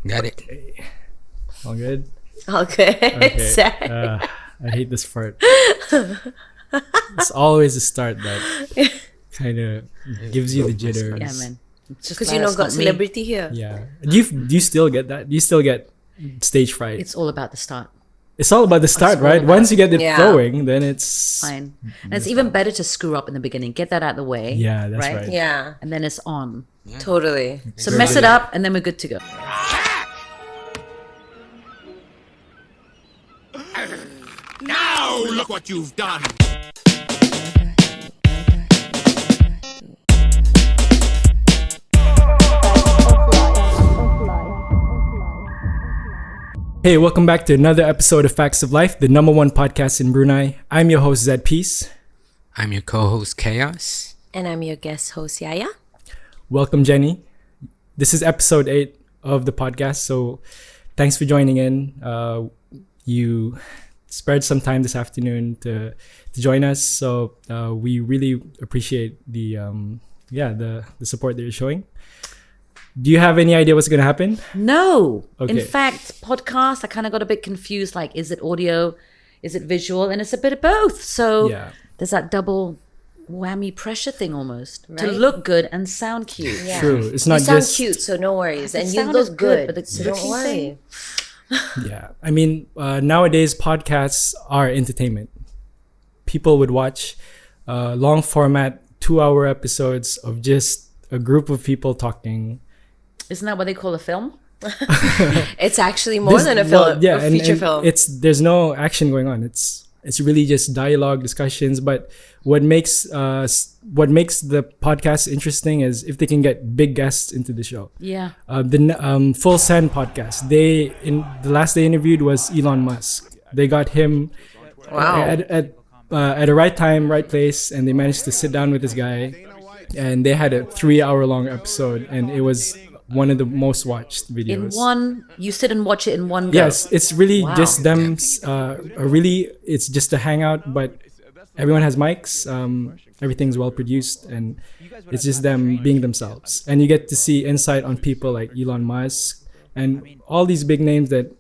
Got it. All good? All good. Okay. I hate this part. It's always a start that kind of gives you the jitters. Yeah, man. Because you know, got celebrity here. Yeah. Do you still get that? Do you still get stage fright? It's all about the start. It's all about the start, right? Once you get it flowing, then it's fine. And it's even better to screw up in the beginning. Get that out of the way. Yeah, that's right. Yeah. And then it's on. Yeah. Totally. So mess it up and then we're good to go. Now look what you've done. Hey, welcome back to another episode of Facts of Life, the #1 podcast in Brunei. I'm your host, Zed Peace. I'm your co-host, Chaos. And I'm your guest host, Yaya. Welcome, Jenny. This is episode 8 of the podcast, so thanks for joining in. You spared some time this afternoon to join us, so we really appreciate the support that you're showing. Do you have any idea what's going to happen? No. Okay. In fact, podcast, I kind of got a bit confused. Like, is it audio? Is it visual? And it's a bit of both. So there's that double whammy pressure thing almost. Right? To look good and sound cute. Yeah. True. It's not you just... sound cute, so no worries. And you sound look good, but so don't worry. Yeah. I mean, nowadays, podcasts are entertainment. People would watch long format, 2-hour episodes of just a group of people talking. Isn't that what they call a film? It's actually more than a film, a feature film. There's no action going on. It's really just dialogue, discussions. But what makes the podcast interesting is if they can get big guests into the show. Yeah. The Full Send podcast. The last they interviewed was Elon Musk. They got him at a right time, right place, and they managed to sit down with this guy, and they had a 3-hour-long episode, and it was one of the most watched videos. You sit and watch it in one go. Yes, it's really just them. It's just a hangout, but everyone has mics. Everything's well produced, and it's just them being themselves. And you get to see insight on people like Elon Musk and all these big names. That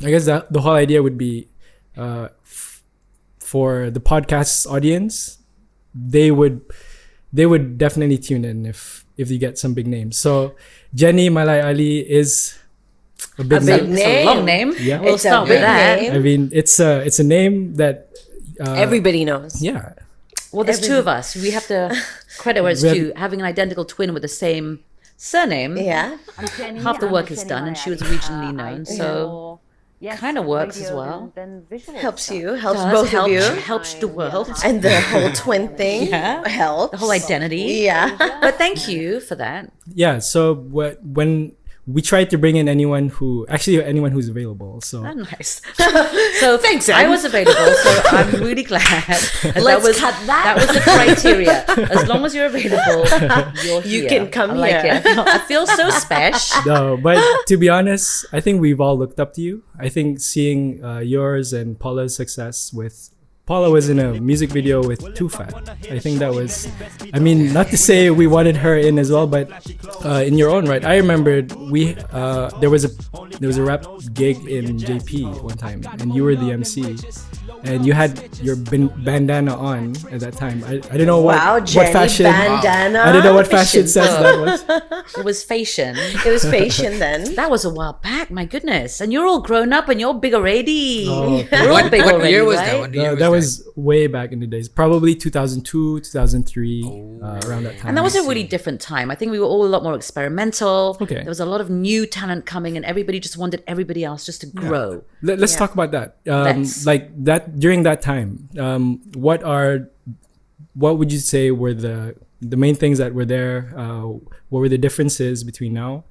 I guess that the whole idea would be for the podcast audience, they would definitely tune in if you get some big names. So Jenny Malai Ali is a big name. It's a long name. Yeah, we'll start with that. I mean, it's a name that everybody knows. Yeah. Well, there's two of us. We have to credit where it's due. Having an identical twin with the same surname. Yeah. Half the work is done, and she was regionally known, so kind of works as well. Helps both of you. Helps the world. And the whole twin thing helps. The whole identity. Yeah. But thank you for that. Yeah. So when we tried to bring in anyone who's available. So nice. So thanks. I was available, so I'm really glad. Let's cut that. That was the criteria. As long as you're available, you're here. You can come I like here. It. I feel so special. No, but to be honest, I think we've all looked up to you. I think seeing yours and Paula's success with... Paula was in a music video with Too Fat. I think that was... I mean, not to say we wanted her in as well, but in your own right. I remembered there was a rap gig in JP one time, and you were the MC. And you had your bandana on at that time. I don't know what fashion. Bandana. I don't know what fashion sense that was. It was fashion. It was fashion then. That was a while back, my goodness. And you're all grown up and you're big already. Oh, okay. We're all big what already, year was right? that? That was way back in the days. Probably 2002, 2003, around that time. And that was a really different time. I think we were all a lot more experimental. Okay. There was a lot of new talent coming and everybody just wanted everybody else just to grow. Let's talk about that. Like that during that time. What would you say were the main things that were there? What were the differences between now?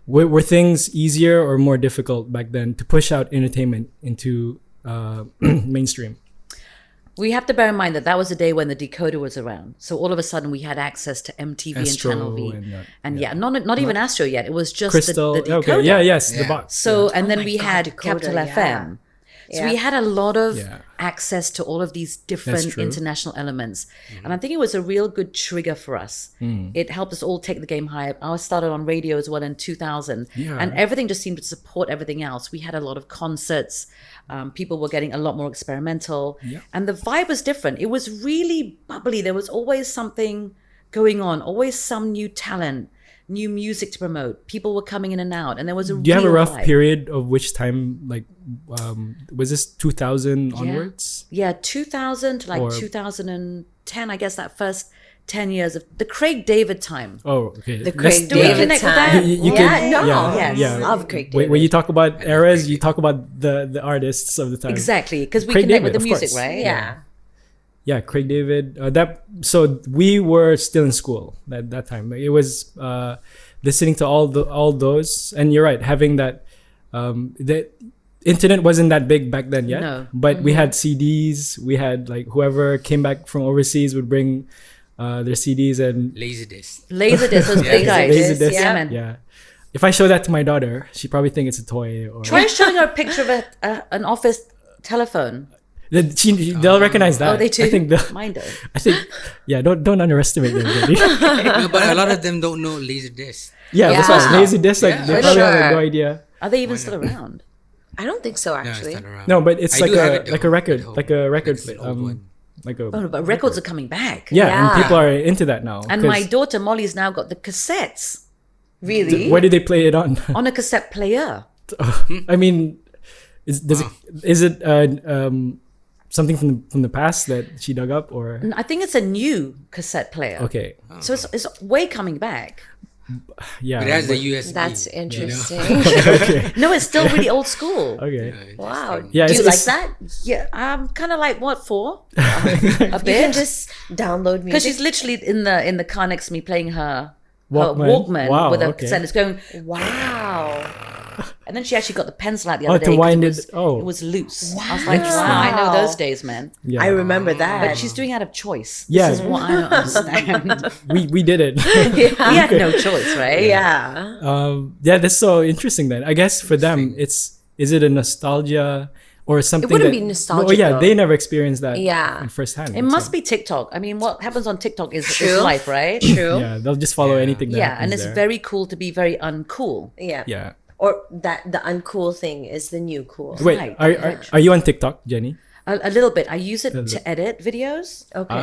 Were things easier or more difficult back then to push out entertainment into mainstream? We have to bear in mind that was a day when the decoder was around. So all of a sudden we had access to MTV Astro and Channel V. and not even Astro yet. It was just Crystal. the decoder. Okay, the box. So, and then my we God, had decoder, Capital yeah. FM. So we had a lot of Yeah. access to all of these different true. international elements. And I think it was a real good trigger for us. It helped us all take the game higher. I started on radio as well in 2000. Yeah. And everything just seemed to support everything else. We had a lot of concerts. People were getting a lot more experimental. Yeah. And the vibe was different. It was really bubbly. There was always something going on, always some new talent, new music to promote. People were coming in and out, and there was a Do you have a real rough vibe. period of which time, like, was this 2000 onwards? Yeah, 2000 to like Or- 2010, I guess that first 10 years of the Craig David time. Oh, okay. The Let's- Craig Do we David connect with time. that? You Yeah, can- no. yeah, Yes. yeah. Love Craig David. When you talk about eras, you talk about the artists of the time. Exactly, because we Craig connect David, with the of music, course. right? Yeah. Yeah, Craig David. So we were still in school at that time. It was listening to all those, and you're right, having that. The internet wasn't that big back then yet. No. But we had CDs. We had like whoever came back from overseas would bring their CDs and Laserdisc. Laserdisc, those big guys. Laserdisc. Yeah, man. yeah. If I show that to my daughter, she probably think it's a toy or. Try showing her a picture of an office telephone. They'll recognize that. Oh, they do? I think Mine do. I think yeah. Don't underestimate them. Really. No, but a lot of them don't know Laserdisc. Yeah, that's Yeah. why Laserdisc. Like Yeah. they For probably have sure. no idea. Are they even still around? I don't think so, No, it's actually. not around. No, but it's I do have a it, though, like a record, at home. like a record, It's an old one. like a Oh, but records are coming back. yeah, Yeah. and people are into that now. And 'cause my daughter Molly's now got the cassettes Really? where do they play it on? on a cassette player. I mean, is it something from the past that she dug up or I think it's a new cassette player. okay, So it's way coming back. yeah, It has the but- USB. That's interesting. okay, No, it's still really old school. okay, Wow. yeah. Do you it's- like that? Yeah, I'm kind of like what for? A You can bit, just download because music. she's literally in the car next to me playing her Walkman? Walkman Wow, with a okay. cassette. It's going, Wow. and then she actually got the pencil out the Oh, other to day. 'cause wind it it- oh. it was loose. I was Wow. like, wow, I know those days, man. yeah. I remember that. But she's doing it out of choice. Yeah. This is what I don't understand. we did it. We had no choice, right? yeah. Yeah, that's so interesting. Then I guess for them, is it a nostalgia or something? wouldn't that, be nostalgic, Oh yeah, though. they never experienced that. Yeah. Firsthand. It must be TikTok. I mean, what happens on TikTok is True. life, right? True. Yeah, they'll just follow anything. That Yeah, and happens it's there. very cool to be very uncool. Yeah. Yeah. Or that the uncool thing is the new cool. Wait, Right. are you on TikTok, Jenny? A little bit. I use it to edit videos Okay.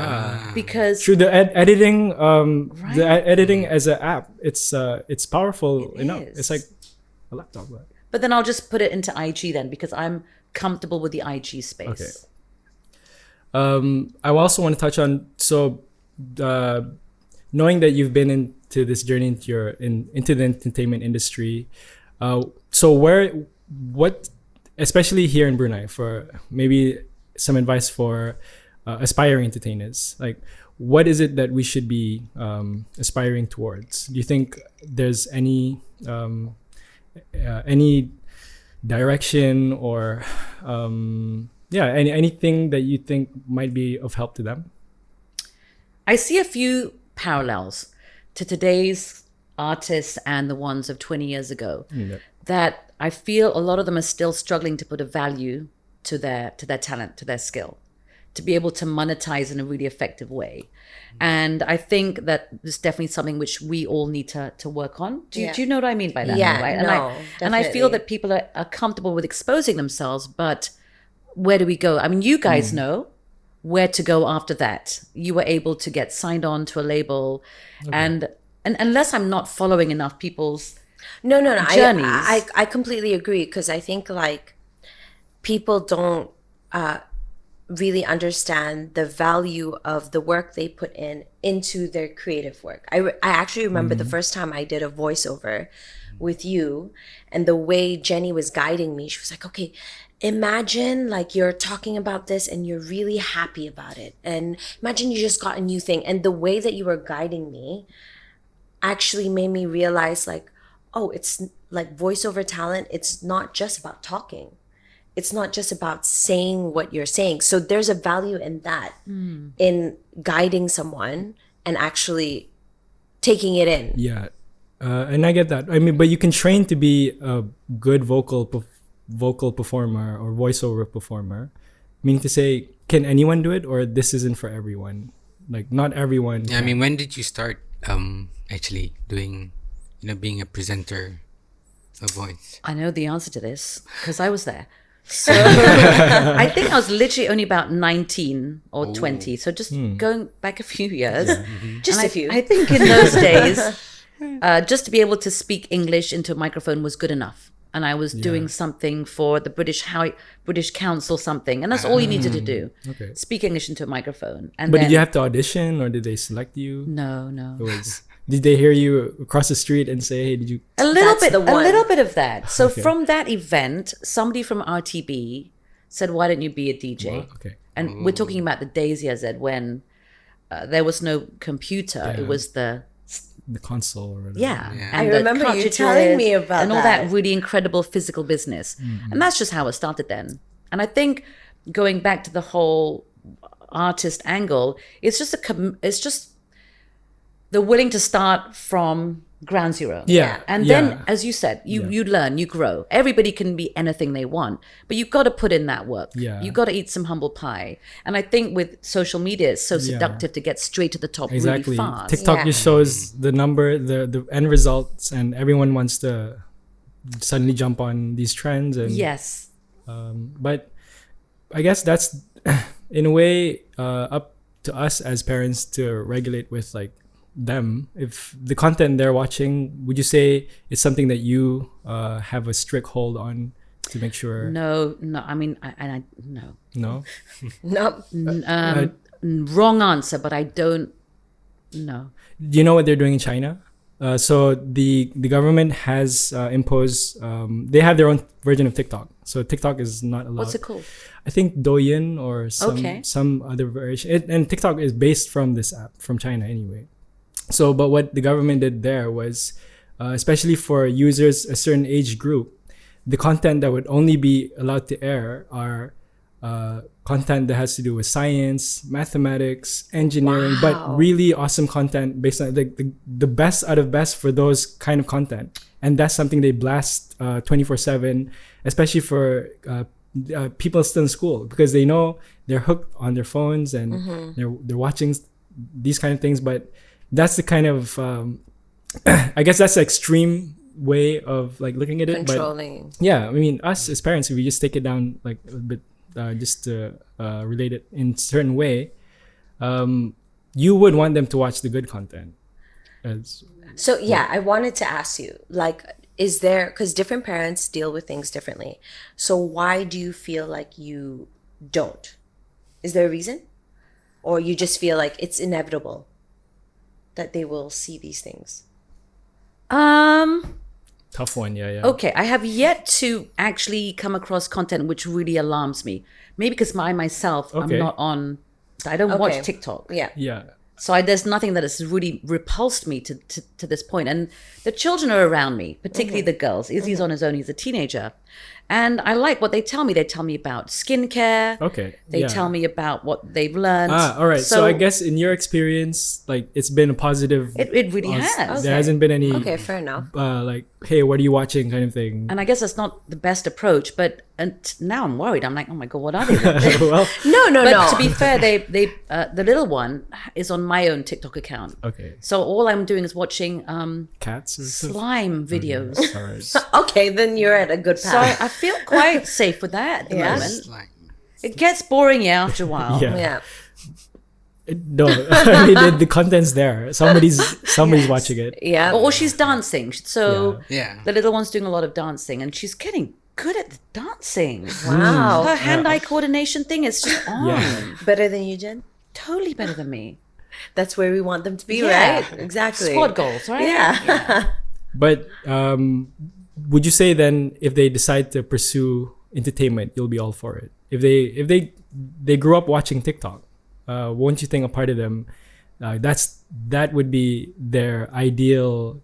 because Through the editing, the Right. editing as an app, it's powerful It enough. is. It's like a laptop. Right? but then I'll just put it into IG then because I'm comfortable with the IG space. Okay. I also want to touch on knowing that you've been into this journey into the entertainment industry. So what, especially here in Brunei, for maybe some advice for aspiring entertainers, like what is it that we should be aspiring towards? Do you think there's any direction or anything that you think might be of help to them? I see a few parallels to today's artists and the ones of 20 years ago that I feel a lot of them are still struggling to put a value to their talent, to their skill, to be able to monetize in a really effective way. And I think that there's definitely something which we all need to work on. Do you know what I mean by that? Yeah, right? no, and I feel definitely. that people are comfortable with exposing themselves, but where do we go? I mean, you guys know where to go after that. You were able to get signed on to a label, and unless I'm not following enough people's No. journeys. I completely agree because I think like people don't really understand the value of the work they put into their creative work. I actually remember the first time I did a voiceover with you, and the way Jenny was guiding me, she was like, okay, imagine like you're talking about this and you're really happy about it, and imagine you just got a new thing, and the way that you were guiding me actually made me realize like, oh, it's like voiceover talent, it's not just about talking, it's not just about saying what you're saying. So there's a value in that, in guiding someone and actually taking it in. Yeah, and I get that. I mean, but you can train to be a good vocal vocal performer or voiceover performer, meaning to say, can anyone do it, or this isn't for everyone? Like, not everyone. Yeah, I mean, when did you start actually doing, being a presenter of voice? I know the answer to this because I was there. So I think I was literally only about 19 or 20. So just going back a few years. Just And a few. I think in those days, just to be able to speak English into a microphone was good enough. And I was doing something for the British Council something. And that's all you needed to do. Okay. Speak English into a microphone. And But then, did you have to audition, or did they select you? No. It was, did they hear you across the street and say, hey, did you? A little That's the one. little bit of that. So Okay. from that event, somebody from RTB said, "Why don't you be a DJ?" Wow, okay. And we're talking about the days, Yazed, when there was no computer. Yeah. It was the console or whatever. yeah. Yeah. And I the remember you cartridges telling me about and all that that. really incredible physical business. And that's just how it started then. And I think going back to the whole artist angle, it's just the willing to start from ground zero. Yeah. And then, as you said, you learn, you grow. Everybody can be anything they want, but you've got to put in that work. Yeah. You've got to eat some humble pie. And I think with social media, it's so seductive to get straight to the top Exactly. really fast. TikTok Yeah. just shows the number, the end results, and everyone wants to suddenly jump on these trends. And Yes. but I guess that's in a way up to us as parents to regulate with like them. If the content they're watching, would you say it's something that you have a strict hold on to make sure? No. I mean, no. No? No. Wrong answer, but I don't know. Do you know what they're doing in China? So the government has imposed. They have their own version of TikTok. So TikTok is not allowed. What's it called? I think Douyin or Okay. some other version. And TikTok is based from this app from China anyway. So, but what the government did there was, especially for users a certain age group, the content that would only be allowed to air are content that has to do with science, mathematics, engineering, but really awesome content based on the best out of best for those kind of content. And that's something they blast 24/7, especially for people still in school, because they know they're hooked on their phones and they're watching these kind of things. But that's the kind of I guess that's the extreme way of like looking at it. Controlling. But yeah, I mean, us as parents, if we just take it down like a bit, just to relate it in a certain way, you would want them to watch the good content. So yeah, I wanted to ask you, like, is there, because different parents deal with things differently. So why do you feel like you don't? Is there a reason? Or you just feel like it's inevitable that they will see these things? Tough one, yeah. Okay, I have yet to actually come across content which really alarms me. Maybe because myself, Okay. I'm not on. I don't watch Okay. TikTok. Yeah. Yeah. So there's nothing that has really repulsed me to this point. And the children are around me, particularly the girls. Izzy's on his own. He's a teenager. And I like what they tell me. They tell me about skincare. Okay. They yeah. tell me about what they've learned. All right. So I guess in your experience, like it's been a positive. It really has. There hasn't been any Okay, fair enough. like, hey, what are you watching kind of thing. And I guess that's not the best approach. But now I'm worried. I'm like, oh my God, what are they watching? Well, No. But to be fair, they the little one is on my own TikTok account. okay. So all I'm doing is watching Cats or something? slime videos. All right. Okay, then you're at a good So path. I feel quite safe with that at the Yeah. moment. It's like, It gets boring after a while. Yeah. Yeah. No, I mean the content's there. Somebody's watching it. Yeah. Or she's dancing. So yeah. the little one's doing a lot of dancing and she's getting good at the dancing. Wow. Her hand-eye coordination thing is just on. Yeah. Better than you, Jen? Totally better than me. That's where we want them to be, Yeah. right? Exactly. Squad goals, right? Yeah. But would you say then if they decide to pursue entertainment, you'll be all for it? If they grew up watching TikTok, won't you think a part of them that would be their ideal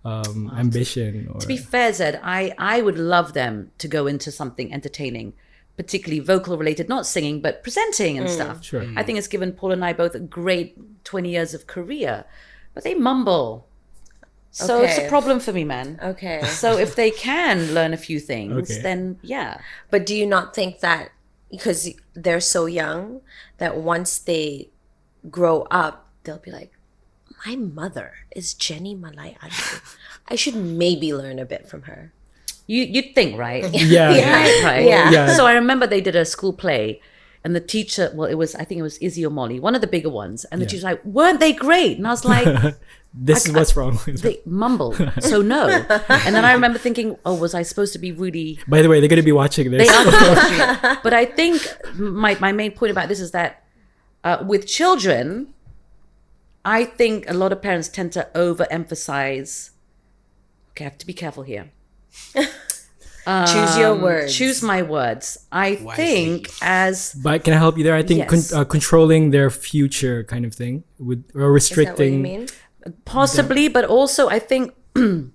ambition? Or To be fair, Zed, I would love them to go into something entertaining, particularly vocal related, not singing, but presenting and stuff. Sure. I think it's given Paul and I both a great 20 years of career, but they mumble. So it's a Okay. problem for me, man. Okay. So if they can learn a few things, Okay. then yeah. But do you not think that because they're so young that once they grow up, they'll be like, my mother is Jenny Malai Ali. I should maybe learn a bit from her. You'd think, right? Yeah. Right. Yeah. Yeah. So I remember they did a school play, and the teacher, well, I think it was Izzy or Molly, one of the bigger ones, and the teacher's like, "Weren't they great?" And I was like, This is what's wrong with they mumbled, so no. And then I remember thinking, "Oh, was I supposed to be really?" By the way, they're going to be watching this. They are watching it. But I think my main point about this is that with children, I think a lot of parents tend to overemphasize. Okay, I have to be careful here. Choose your words. Choose my words. I Wisely. think as But can I help you there? I think Yes. controlling their future kind of thing or Is that what you restricting. mean? possibly, but also I think I'm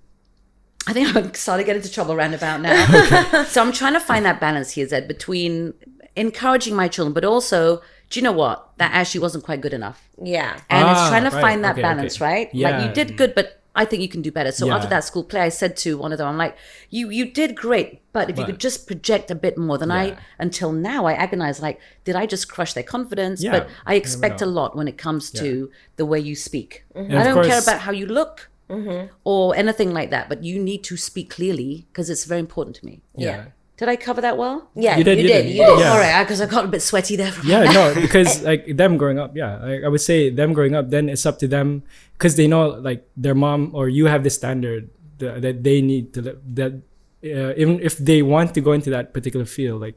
starting to get into trouble around about now. So I'm trying to find that balance here, Zed, between encouraging my children, but also, do you know what? That actually wasn't quite good enough. Yeah. And it's Ah, trying to right. find that Okay, balance, okay. right? Yeah. Like you did good, but I think you can do better. So Yeah. after that school play, I said to one of them, I'm like, you did great, but if you could just project a bit more than Yeah. until now, I agonize, like, did I just crush their confidence? Yeah, But I you never expect a know. lot when it comes to the way you speak. And I of don't care course- about how you look or anything like that, but you need to speak clearly because it's very important to me. Yeah. Did I cover that well? Yeah, You did, you did. You did. Yeah. All right, because I got a bit sweaty there. Yeah, no, because like them growing up, yeah, I would say them growing up, then it's up to them because they know like their mom or you have the standard that they need to that even if they want to go into that particular field, like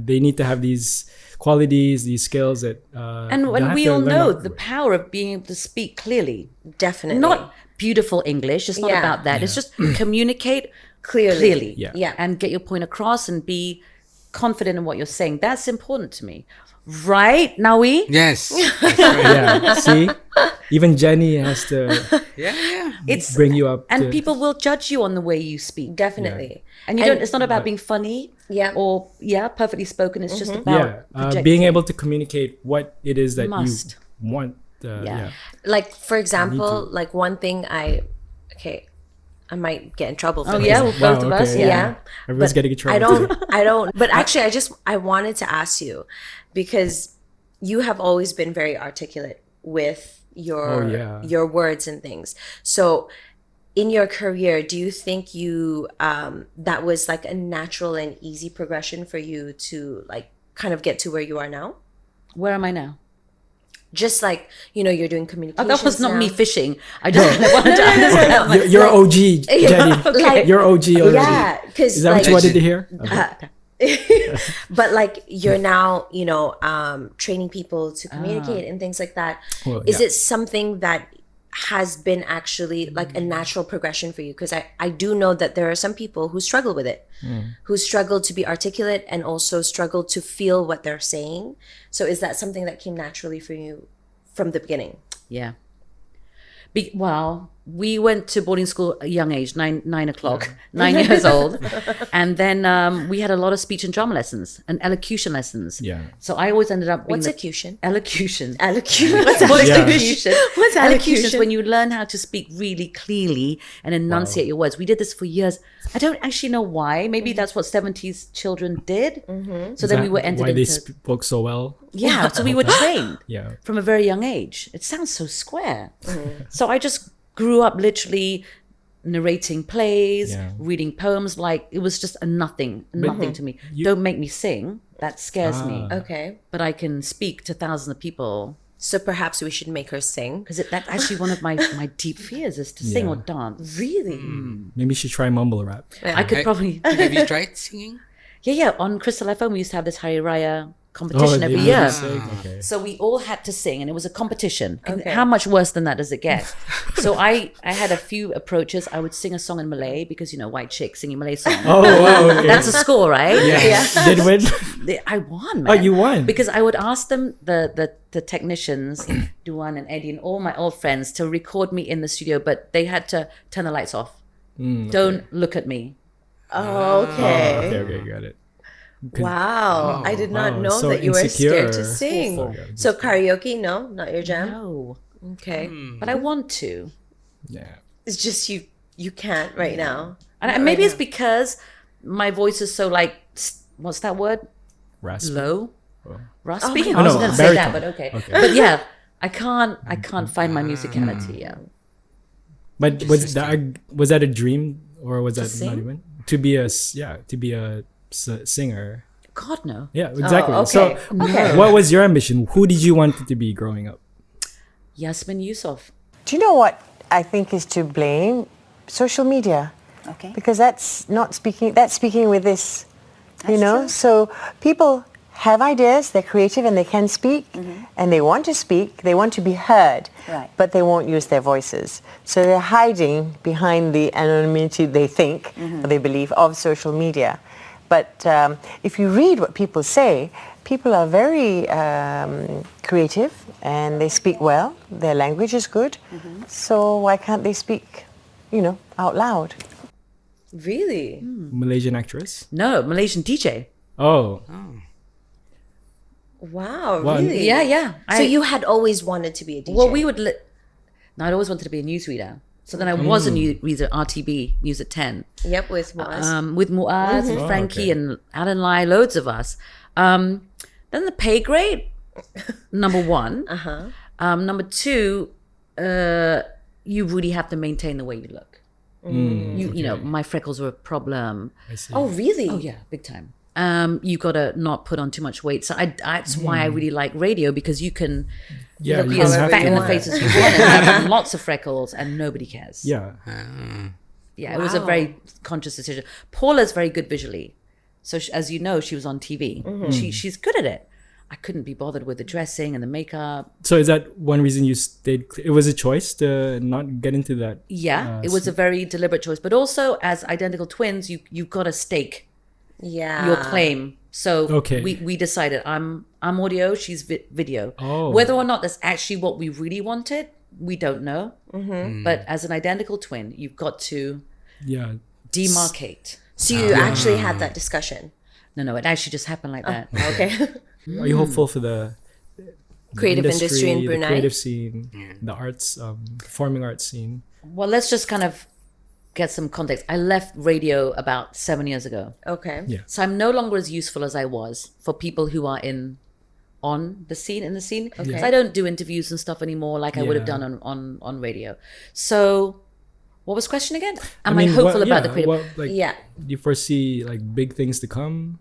they need to have these qualities, these skills that And they'll when have we to all learn know how- the power of being able to speak clearly, Definitely. not beautiful English. It's not Yeah. about that. It's just communicate Clearly. Yeah. Yeah. and get your point across and be confident in what you're saying. That's important to me. Right, Nawi? Yes. That's right. yeah, see, even Jenny has to Yeah. It's bring you up, and to, people will judge you on the way you speak. Definitely. And you don't. It's not about being funny. Yeah. Or perfectly spoken. It's just about yeah, projecting. being able to communicate what it is that Must. you want. Yeah. Like, for example, like one thing I might get in trouble for Oh this. yeah, well, both of Wow, us. okay, Yeah. Yeah. Everyone's But getting in trouble. I don't, but actually I wanted to ask you because you have always been very articulate with Oh, yeah. your words and things. So in your career, do you think you, that was like a natural and easy progression for you to like kind of get to where you are now? Where am I now? Just like, you're doing Oh, communications that was not now. me fishing. I just kind of wanted to understand. Like, You're OG, Jenny. Like- You're OG already. Yeah, because Is that what you wanted to hear? but like you're now training people to communicate and things like that. Well, Is yeah. it something that has been actually like a natural progression for you? Because I do know that there are some people who struggle with it, who struggle to be articulate and also struggle to feel what they're saying. So is that something that came naturally for you from the beginning? Yeah. Well, we went to boarding school at a young age, 9 o'clock, 9 years old. And then we had a lot of speech and drama lessons and elocution lessons. Yeah. So I always ended up being What's the elocution? elocution. Elocution. What's elocution? What's Elocution is elocution? when you learn how to speak really clearly and enunciate your words. We did this for years. I don't actually know why. Maybe that's what 70s children did. So then we were entered why they into... spoke so well. Yeah, so we were trained Yeah. from a very young age. It sounds so square. So I just grew up literally narrating plays, Yeah. reading poems. Like it was just a nothing to me. Don't make me sing. That scares me. Okay. But I can speak to thousands of people So perhaps we should make her sing. because that's actually one of my deep fears is to sing Yeah. or dance. Really? Maybe you should try mumble rap. I could probably Have you tried singing? yeah. On Crystal FM we used to have this Hari Raya competition every they year. really say, okay. So we all had to sing, and it was a competition. And Okay. how much worse than that does it get? So I had a few approaches. I would sing a song in Malay because white chick singing Malay song. Oh, wow, okay. That's a score, right? yeah. Did win? I won, man. Oh, you won. Because I would ask them, the technicians, Duan and Eddie and all my old friends, to record me in the studio, but they had to turn the lights off. Don't look at me. Oh, okay. Okay, got it. Wow. I did not wow, know so that you were scared to insecure. sing. Okay. So karaoke, no, not your jam. No. Okay. But I want to. Yeah. It's just you can't right now. And maybe it's because my voice is so like, what's that word? Raspy. Low? Oh. Raspy? Oh, I was no, going to say that, baritone. but okay. But yeah, I can't find my musicality. Yeah. But was that a dream, or was that not sing? even to be a singer? God, no. Yeah, exactly. okay. So, what was your ambition? Who did you want to be growing up? Yasmin Yusuf. Do you know what I think is to blame? Social media. Okay. Because that's speaking with this, you know? true. So people have ideas, they're creative and they can speak and they want to speak, they want to be heard, Right. but they won't use their voices. So they're hiding behind the anonymity they think or they believe of social media. But if you read what people say, people are very creative and they speak well, their language is good, so why can't they speak, out loud? Really? Malaysian actress? No, Malaysian DJ. Oh, Wow, Well, really? Yeah. So you had always wanted to be a DJ? Well, we would. No, I'd always wanted to be a newsreader. So then I was a newsreader, RTB, News at 10. Yep, with Muaz. With Muaz and Frankie and Alan Lai, loads of us. Then the pay grade, number one. Number two, you really have to maintain the way you look. You know, my freckles were a problem. I see. Oh, really? Oh yeah, big time. You gotta not put on too much weight. So that's why I really like radio, because you can Yeah, be you as don't have fat to in the worry. face as you want and have lots of freckles and nobody cares. Yeah. Yeah, it was a very conscious decision. Paula's very good visually. So as you know, she was on TV. She's good at it. I couldn't be bothered with the dressing and the makeup. So is that one reason you stayed? It was a choice to not get into that. Yeah, it was a very deliberate choice. But also, as identical twins, you've got to stake Yeah. your claim. So Okay. we decided I'm audio, she's video. Oh. Whether or not that's actually what we really wanted, we don't know. But as an identical twin, you've got to Yeah. demarcate. So you actually had that discussion. No, it actually just happened like that. Okay. Are you hopeful for the Creative industry in the Brunei? creative scene, the arts, performing arts scene? Well, let's just kind of get some context. I left radio about 7 years ago. Okay. Yeah. So I'm no longer as useful as I was for people who are in the scene. Okay. So I don't do interviews and stuff anymore like I would have Yeah. done on radio. So what was the question again? Am I hopeful about the creative? Yeah. Do you foresee like big things to come,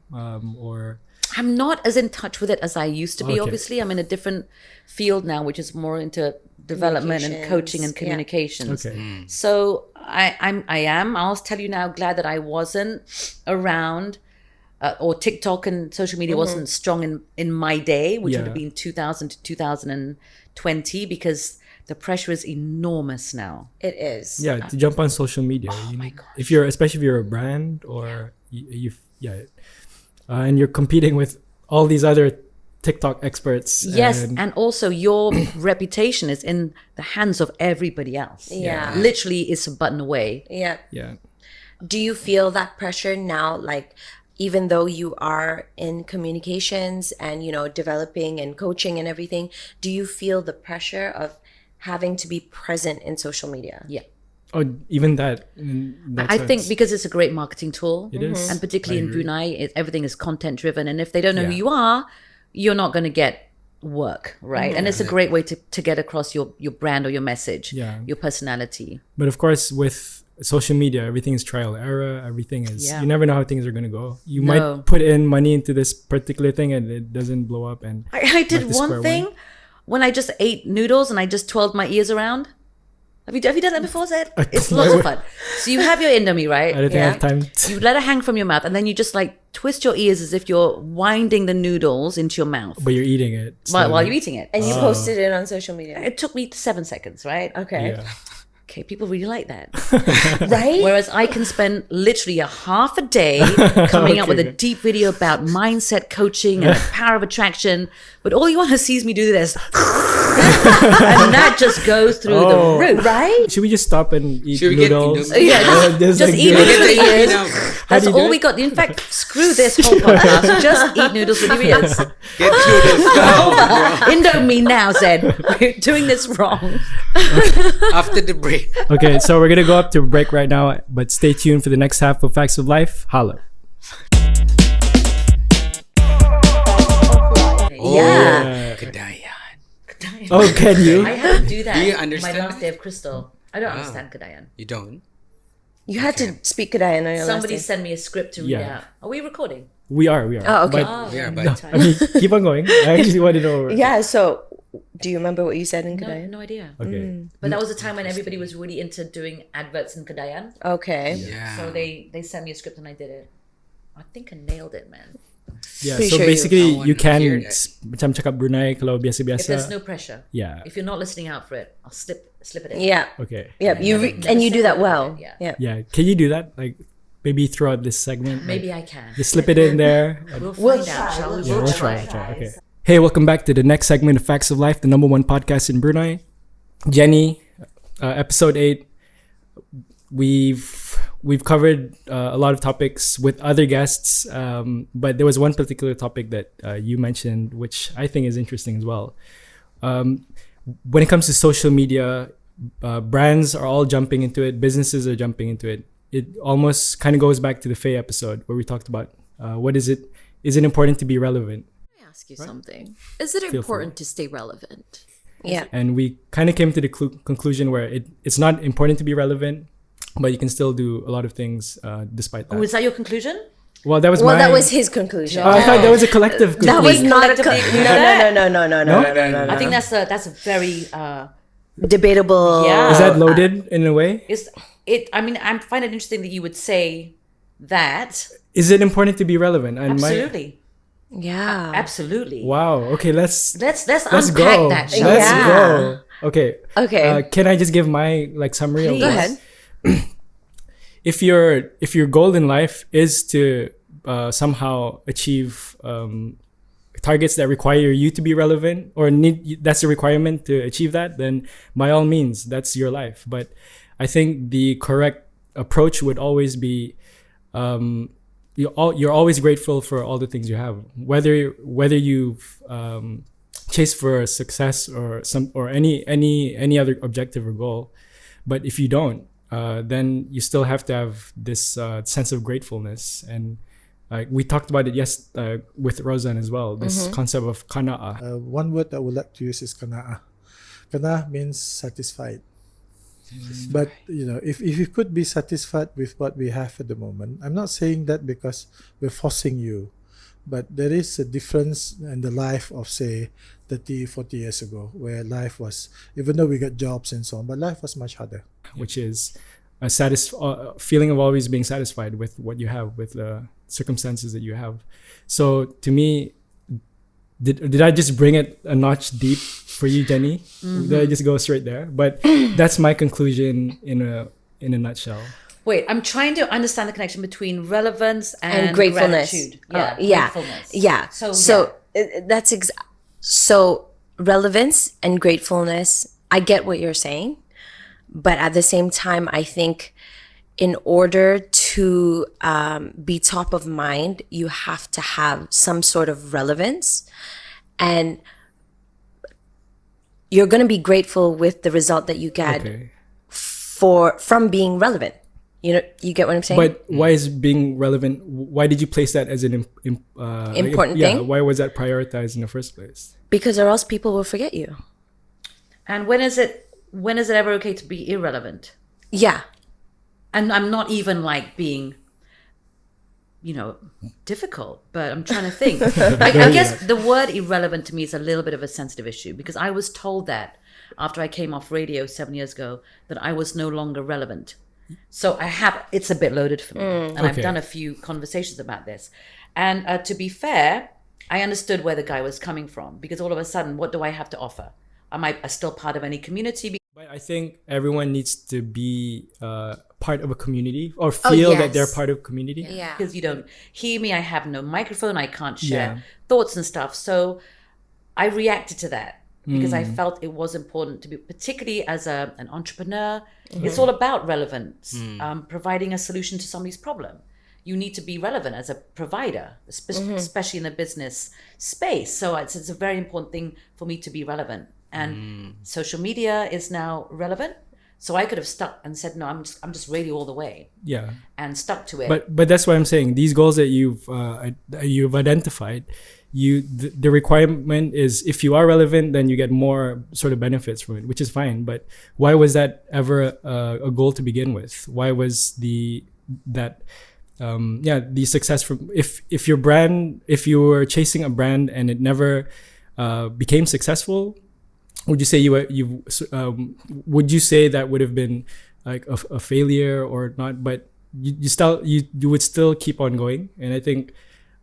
or I'm not as in touch with it as I used to be, Okay. obviously. I'm in a different field now, which is more into development and coaching and Communications, communications. Okay. So I am, I'll tell you now, glad that I wasn't around or TikTok and social media wasn't strong in my day, which would have Yeah. been 2000 to 2020, because the pressure is enormous now. It is. yeah, to jump on social media? Oh my gosh. Especially if you're a brand or and you're competing with all these other TikTok experts. Yes, and and also your reputation is in the hands of everybody else. Yeah. Literally, it's a button away. Yeah. yeah. Do you feel that pressure now, like, even though you are in communications and, developing and coaching and everything, do you feel the pressure of having to be present in social media? Yeah. Oh, even that. in that I think sense. because it's a great marketing tool. It is. And particularly I in agree. Brunei, everything is content driven. And if they don't know who Yeah. you are, you're not going to get work, right? And it's a great way to get across your brand or your message, Yeah. your personality. But of course, with social media, everything is trial and error. Everything is. Yeah. You never know how things are gonna go. You No. might put in money into this particular thing and it doesn't blow up. And I did Like the one square thing one? when I just ate noodles and I just twirled my ears around. Have you done that before, Zed? It's don't lots know. of fun. So you have your Indomie, right? I don't think I have time. You let it hang from your mouth, and then you just like twist your ears as if you're winding the noodles into your mouth But you're eating it while you're eating it. And you posted it on social media. It took me 7 seconds, right? Okay. Yeah. Okay, people really like that. Right? Whereas I can spend literally a half a day coming up with a deep video about mindset coaching and the power of attraction, but all you want to see is me do this. And that just goes through the roof. Right? Should we just stop and eat Should we get noodles? Indomie? Yeah, just like, eat do noodles it. with your ears. How do That's you do all it? we got. In fact, screw this whole podcast. Just eat noodles with your ears. Get through this now. Indomie now, Zed. We're doing this wrong. After the break. Okay, so we're gonna go up to a break right now, but stay tuned for the next half of Facts of Life. Holla. Yeah. Kedayan. Oh, can you? I had to do that. Do you My understand last it? day of Crystal. I don't understand Kedayan. You don't? You had to speak Kedayan on your Somebody last day. send me a script to read Yeah. out. Are we recording? We are. Oh, okay. But, Yeah, I'm but I mean, keep on going. I actually want to know. Yeah, so do you remember what you said in No, Kedayan? no idea. Okay. But that was a time when everybody was really into doing adverts in Kedayan. Okay. yeah. So they sent me a script and I did it. I think I nailed it, man. Yeah. Pretty So sure basically, I you wanna hear can that. macam cakap Brunei kalau If there's biasa-biasa. no pressure. Yeah. If you're not listening out for it, I'll slip it in. Yeah. Okay. Yeah. And you do that well. Yeah. Yeah. Yeah. Can you do that? Like maybe throughout this segment. Maybe I can. Just slip it in there. We'll find out, shall we? Yeah, we'll try. Okay. Hey, welcome back to the next segment of Facts of Life, the number one podcast in Brunei. Jenny, episode 8. We've covered a lot of topics with other guests, but there was one particular topic that you mentioned, which I think is interesting as well. When it comes to social media, brands are all jumping into it. Businesses are jumping into it. It almost kind of goes back to the Faye episode where we talked about what is it? Is it important to be relevant? Ask you something. Is it Feel important to stay relevant? Yeah. And we kind of came to the conclusion where it's not important to be relevant, but you can still do a lot of things despite that. Oh, is that your conclusion? Well, that was Well, my. that was his conclusion. I thought that was a collective That was conclusion. not a collectively agree with that? no. I think that's a very Debatable. Yeah. Is that loaded in a way? is it. I mean, I find it interesting that you would say that. Is it important to be relevant? And Absolutely, Yeah. absolutely. Wow. Okay, let's Let's unpack go. That. shall we? Let's Yeah. go. Okay. Okay. Can I just give my summary of Go this? ahead. If your goal in life is to somehow achieve targets that require you to be relevant, or that's a requirement to achieve that, then by all means, that's your life. But I think the correct approach would always be you're always grateful for all the things you have, whether you've chased for success or any other objective or goal. But if you don't, then you still have to have this sense of gratefulness. And we talked about it with Rozan as well, this concept of qana'a. One word I would like to use is qana'a. Qana'a means satisfied. But if you could be satisfied with what we have at the moment, I'm not saying that because we're forcing you, but there is a difference in the life of, say, 30, 40 years ago, where life was, even though we got jobs and so on, but life was much harder. Which is a feeling of always being satisfied with what you have, with the circumstances that you have. So to me, did I just bring it a notch deep for you, Jenny? Did I just go straight there? But that's my conclusion in a nutshell. Wait, I'm trying to understand the connection between relevance and gratefulness. gratitude. Yeah. Gratefulness. Yeah. So that's so relevance and gratefulness. I get what you're saying, but at the same time, I think in order to be top of mind, you have to have some sort of relevance, and you're going to be grateful with the result that you get Okay. from being relevant. You get what I'm saying? But why is being relevant? Why did you place that as an Important yeah, thing? why was that prioritized in the first place? Because or else people will forget you. And when is it ever okay to be irrelevant? Yeah. And I'm not even like being, difficult, but I'm trying to think. I guess the word irrelevant to me is a little bit of a sensitive issue, because I was told that after I came off radio 7 years ago that I was no longer relevant. So it's a bit loaded for me. And I've Okay. done a few conversations about this. And to be fair, I understood where the guy was coming from, because all of a sudden, what do I have to offer? Am I still part of any community? But I think everyone needs to be part of a community, or feel that they're yes. part of a community. Yeah. Because you don't hear me, I have no microphone, I can't share Yeah. thoughts and stuff. So I reacted to that. because I felt it was important to be, particularly as an entrepreneur, it's all about relevance, providing a solution to somebody's problem. You need to be relevant as a provider, especially in the business space. So it's a very important thing for me to be relevant. And social media is now relevant. So I could have stuck and said, no, I'm just radio all the way. Yeah. And stuck to it. But that's what I'm saying. These goals that you've identified, the requirement is if you are relevant, then you get more sort of benefits from it, which is fine. But why was that ever a goal to begin with? Why was the success from if your brand, if you were chasing a brand and it never became successful, would you say would you say that would have been like a failure or not? But you would still keep on going, and I think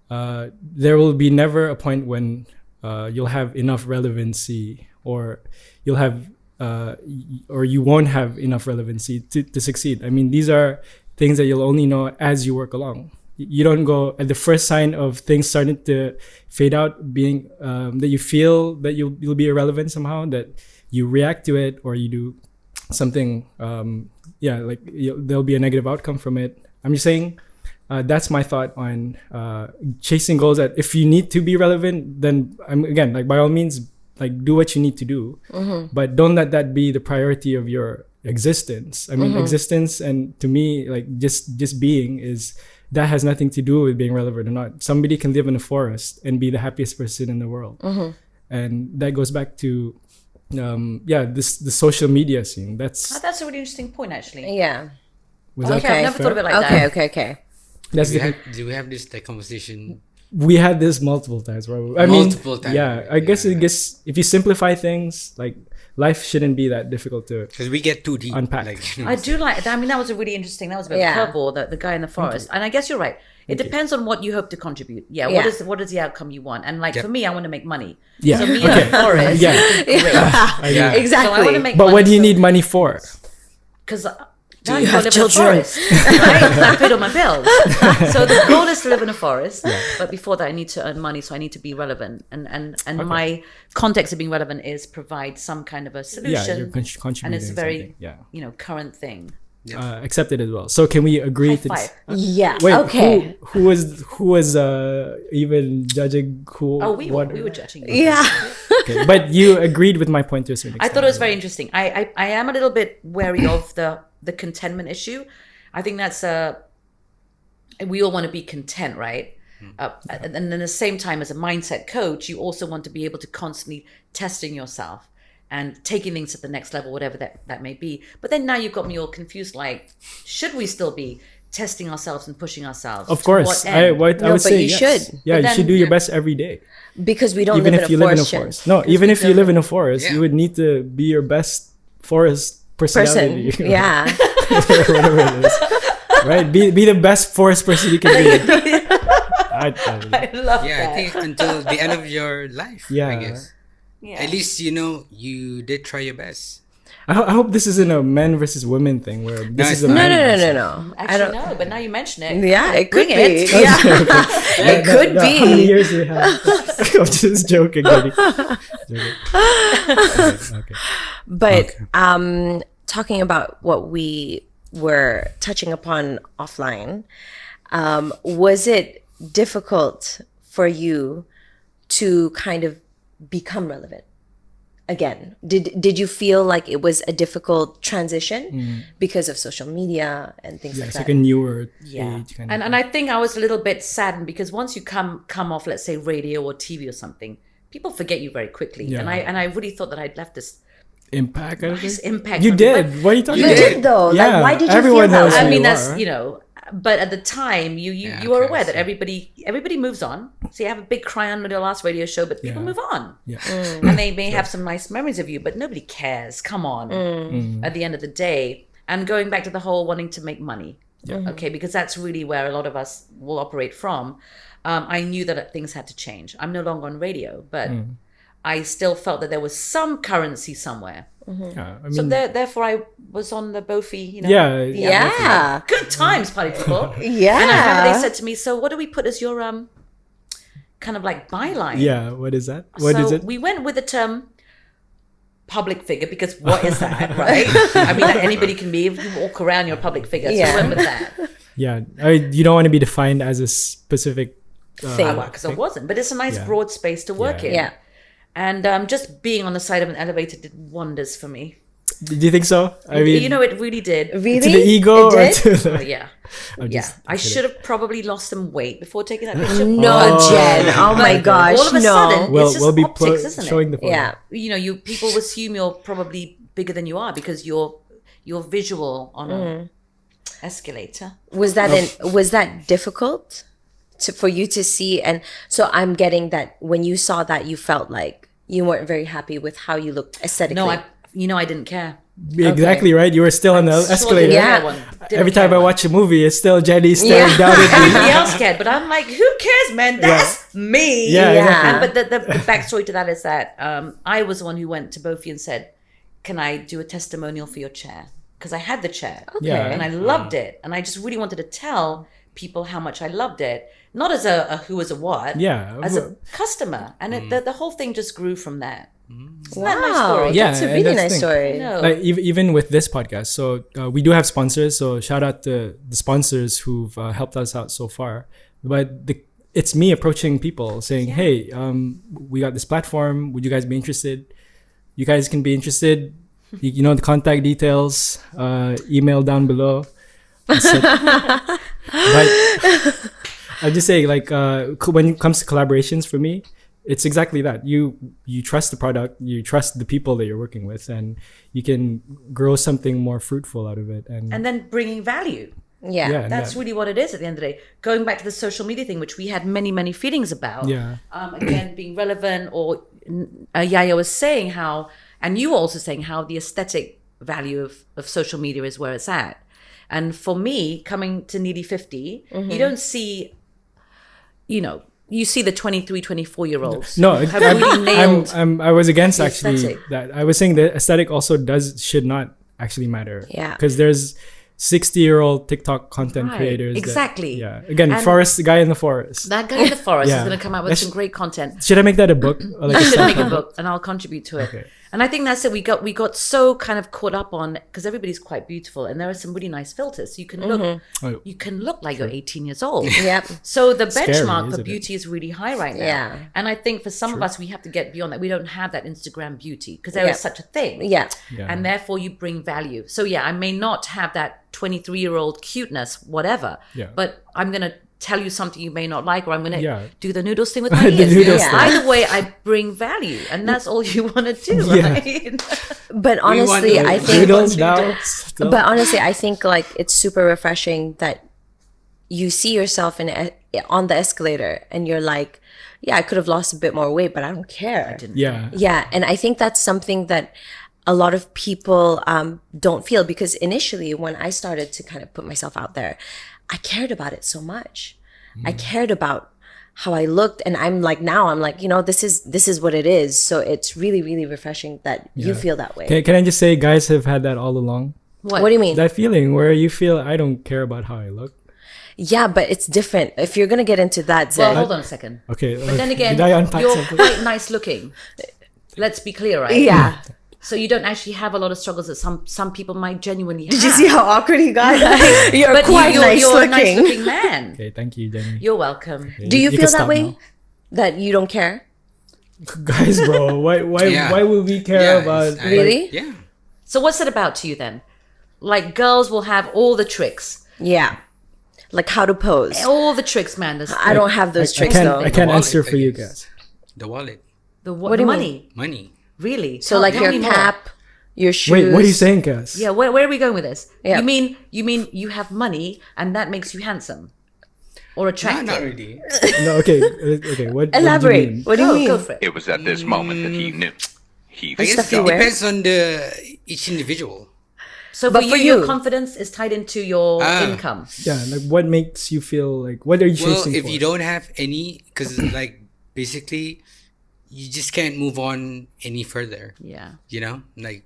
there will be never a point when you'll have enough relevancy, or you'll have or you won't have enough relevancy to succeed. I mean, these are things that you'll only know as you work along. You don't go at the first sign of things starting to fade out, being that you feel that you'll be irrelevant somehow, that you react to it or you do something. There'll be a negative outcome from it. I'm just saying that's my thought on chasing goals. That if you need to be relevant, then by all means, like do what you need to do, but don't let that be the priority of your existence. I mean, existence, and to me, like just being that has nothing to do with being relevant or not. Somebody can live in a forest and be the happiest person in the world. And that goes back to the social media scene. That's a really interesting point, actually. Yeah. I've never thought of it like that. Okay. Do we have this conversation? We had this multiple times, probably. Multiple times. Yeah, I guess if you simplify things, like life shouldn't be that difficult to, because we get too deep. Unpack. I do like. I mean, that was a really interesting. That was a bit of a curveball. The guy in the forest, and I guess you're right. It depends on what you hope to contribute. Yeah. What is the outcome you want? And for me, I want to make money. Yeah. So me in the forest. Exactly. So I want to make but money, what do you need money for? Because do you have children? I paid all my bills. So the goal is to live in a forest. But before that, I need to earn money. So I need to be relevant. And my context of being relevant is provide some kind of a solution. You're contributing. And it's a very current thing. Accepted as well. So can we agree High five. Yeah. Wait, okay. Who was even judging who? Oh, we were judging. Yeah. Okay. But you agreed with my point to a certain extent. I thought it was very interesting. I am a little bit wary of the contentment issue. I think that's we all want to be content, right? And then at the same time, as a mindset coach, you also want to be able to constantly testing yourself and taking things at the next level, whatever that may be. But then now you've got me all confused, like, should we still be testing ourselves and pushing ourselves? Of course. I would say you yes. should. Yeah, you should do your best every day. Because we don't even live if in you a live in a forest. forest. No, even if you live in a forest, you would need to be your best forest personality. Yeah. Whatever it is. Right? Be the best forest person you can be. I love that. I think until the end of your life, I guess. Yeah. At least, you did try your best. I hope this isn't a men versus women thing where this is a No. man. Actually, no, but now you mention it. Yeah, it could Bring be. it. Yeah. It could be. How many years do you have? I'm just joking. Okay. But talking about what we were touching upon offline, was it difficult for you to kind of become relevant again? Did you feel like it was a difficult transition because of social media and things like It's that? like a newer Yeah. age kind And I think I was a little bit saddened because once you come off, let's say, radio or TV or something, people forget you very quickly. Yeah. And I really thought that I'd left this impact. nice impact. You on did. people. What are you talking You about? did though. Yeah, Like, why did you everyone feel that knows way? who I mean, you that's, are. but at the time, you were aware that everybody moves on. So you have a big cry on your last radio show, but people move on. Yeah. And they may have some nice memories of you, but nobody cares. Come on. At the end of the day. And going back to the whole wanting to make money. Okay, because that's really where a lot of us will operate from. I knew that things had to change. I'm no longer on radio, but I still felt that there was some currency somewhere. Yeah, I mean, So therefore, I was on the Bofi, Yeah. good times, party people. Yeah. And I remember they said to me, so what do we put as your kind of like byline? yeah. What is that? What is so it? we went with the term public figure, because what is that, right? I mean, anybody can be. If you walk around, you're a public figure. So Yeah. remember that. Yeah, you don't want to be defined as a specific Thing. Because I wasn't. But it's a nice Yeah. broad space to work in. Yeah. And just being on the side of an elevator did wonders for me. Do you think so? I mean, You know, it really did. Really? to the ego It or did? to the... Oh, yeah. I'm Yeah. just I kidding. should have probably lost some weight before taking that picture. No, Jen. Oh my gosh. all of a no. sudden, Well, it's just we'll be optics, isn't showing it? the photo. Yeah. You know, people assume you're probably bigger than you are because you're visual on a escalator. Was that difficult for you to see? And so I'm getting that when you saw that, you felt like you weren't very happy with how you looked aesthetically. No, I didn't care. Exactly right. You were still on the escalator. Yeah. Every time I watch a movie, it's still Jenny staring down at me. Everybody else cared, but I'm like, who cares, man? That's me. Yeah, Yeah. exactly. But the backstory to that is that I was the one who went to both of you and said, "Can I do a testimonial for your chair?" Because I had the chair, Yeah. and I loved it, and I just really wanted to tell people how much I loved it, not as a who as a what, Yeah. as a customer, and the whole thing just grew from that. Isn't Wow. that my story? Yeah, That's a and really that's the nice thing. story. No. Like even with this podcast, so we do have sponsors. So shout out to the sponsors who've helped us out so far. But it's me approaching people saying, "Hey, we got this platform. Would you guys be interested? You guys can be interested. You know the contact details. Email down below." So, but I'm just saying, like when it comes to collaborations, for me, it's exactly that. You trust the product, you trust the people that you're working with, and you can grow something more fruitful out of it. And And then bringing value. Yeah. yeah, That's really what it is at the end of the day. Going back to the social media thing, which we had many, many feelings about. Yeah. Again, being relevant, or Yaya was saying how, and you were also saying how the aesthetic value of social media is where it's at. And for me, coming to nearly 50, you don't see, you see the 23, 24-year-olds. no, have really nailed. I was against the actually aesthetic. that. I was saying the aesthetic also should not actually matter. Yeah. Because there's 60-year-old TikTok content Right, creators. exactly. Again, And- the guy in the forest. That guy in the forest Yeah. is going to come out with That's- some great content. Should I make that a book? Or like You should make a self-help book, and I'll contribute to it. Okay. And I think that's it. We got so kind of caught up on, because everybody's quite beautiful, and there are some really nice filters. So you can look, Oh. you can look like you're 18 years old. Yep. So the Scary, benchmark for isn't it? beauty is really high right now. Yeah. And I think for some of us, we have to get beyond that. We don't have that Instagram beauty because there is Yeah. such a thing. Yeah. Yeah. And therefore you bring value. So yeah, I may not have that 23-year-old cuteness, whatever. Yeah. But I'm going to tell you something you may not like, or I'm going to Yeah. do the noodles thing with my The ears. noodles thing. Either way, I bring value. And that's all you want to do, Yeah. right? But honestly, to- I think Noodles now. Still. But honestly, I think like it's super refreshing that you see yourself on the escalator and you're like, yeah, I could have lost a bit more weight, but I don't care. Yeah. Yeah, and I think that's something that a lot of people don't feel, because initially when I started to kind of put myself out there, I cared about it so much. I cared about how I looked, and I'm like, this is what it is. So it's really, really refreshing that you feel that way. Can I just say, guys have had that all along? What do you mean? That feeling where you feel I don't care about how I look. Yeah, but it's different. If you're gonna get into that, Well, Zed, hold on a second. Okay. But then again, did I unpack you're something? quite nice looking. Let's be clear, right? yeah. So you don't actually have a lot of struggles that some people might genuinely have. Did you see how awkward he got? You're But quite you're nice a looking. nice looking man. Okay, thank you, Jenny. You're welcome. Do you can feel that stop way? now. That you don't care? Guys, bro, why Yeah. why would we care Yeah, about I- Really? Yeah. So what's it about to you then? Like girls will have all the tricks. Yeah. Like how to pose. All the tricks, man. I don't have those tricks I though. can't wallet, answer for I you guess. guys. The wallet. the What do you money. Money. Really? So Tell- like tell your me more. cap, your shoes. Wait, what are you saying, Cass? Yeah, where are we going with this? Yeah. You mean you have money and that makes you handsome or No, attractive? not really. No, okay, okay. What do you Elaborate. mean? What do you mean? Go for it. It was at this moment that he knew. He What I stuff guess you it wear? depends on each individual. So But for for you, your you- confidence is tied into your income. Yeah, like what makes you feel like? What are you Well, chasing if for? you don't have any, because like basically, you just can't move on any further. Yeah. You know, like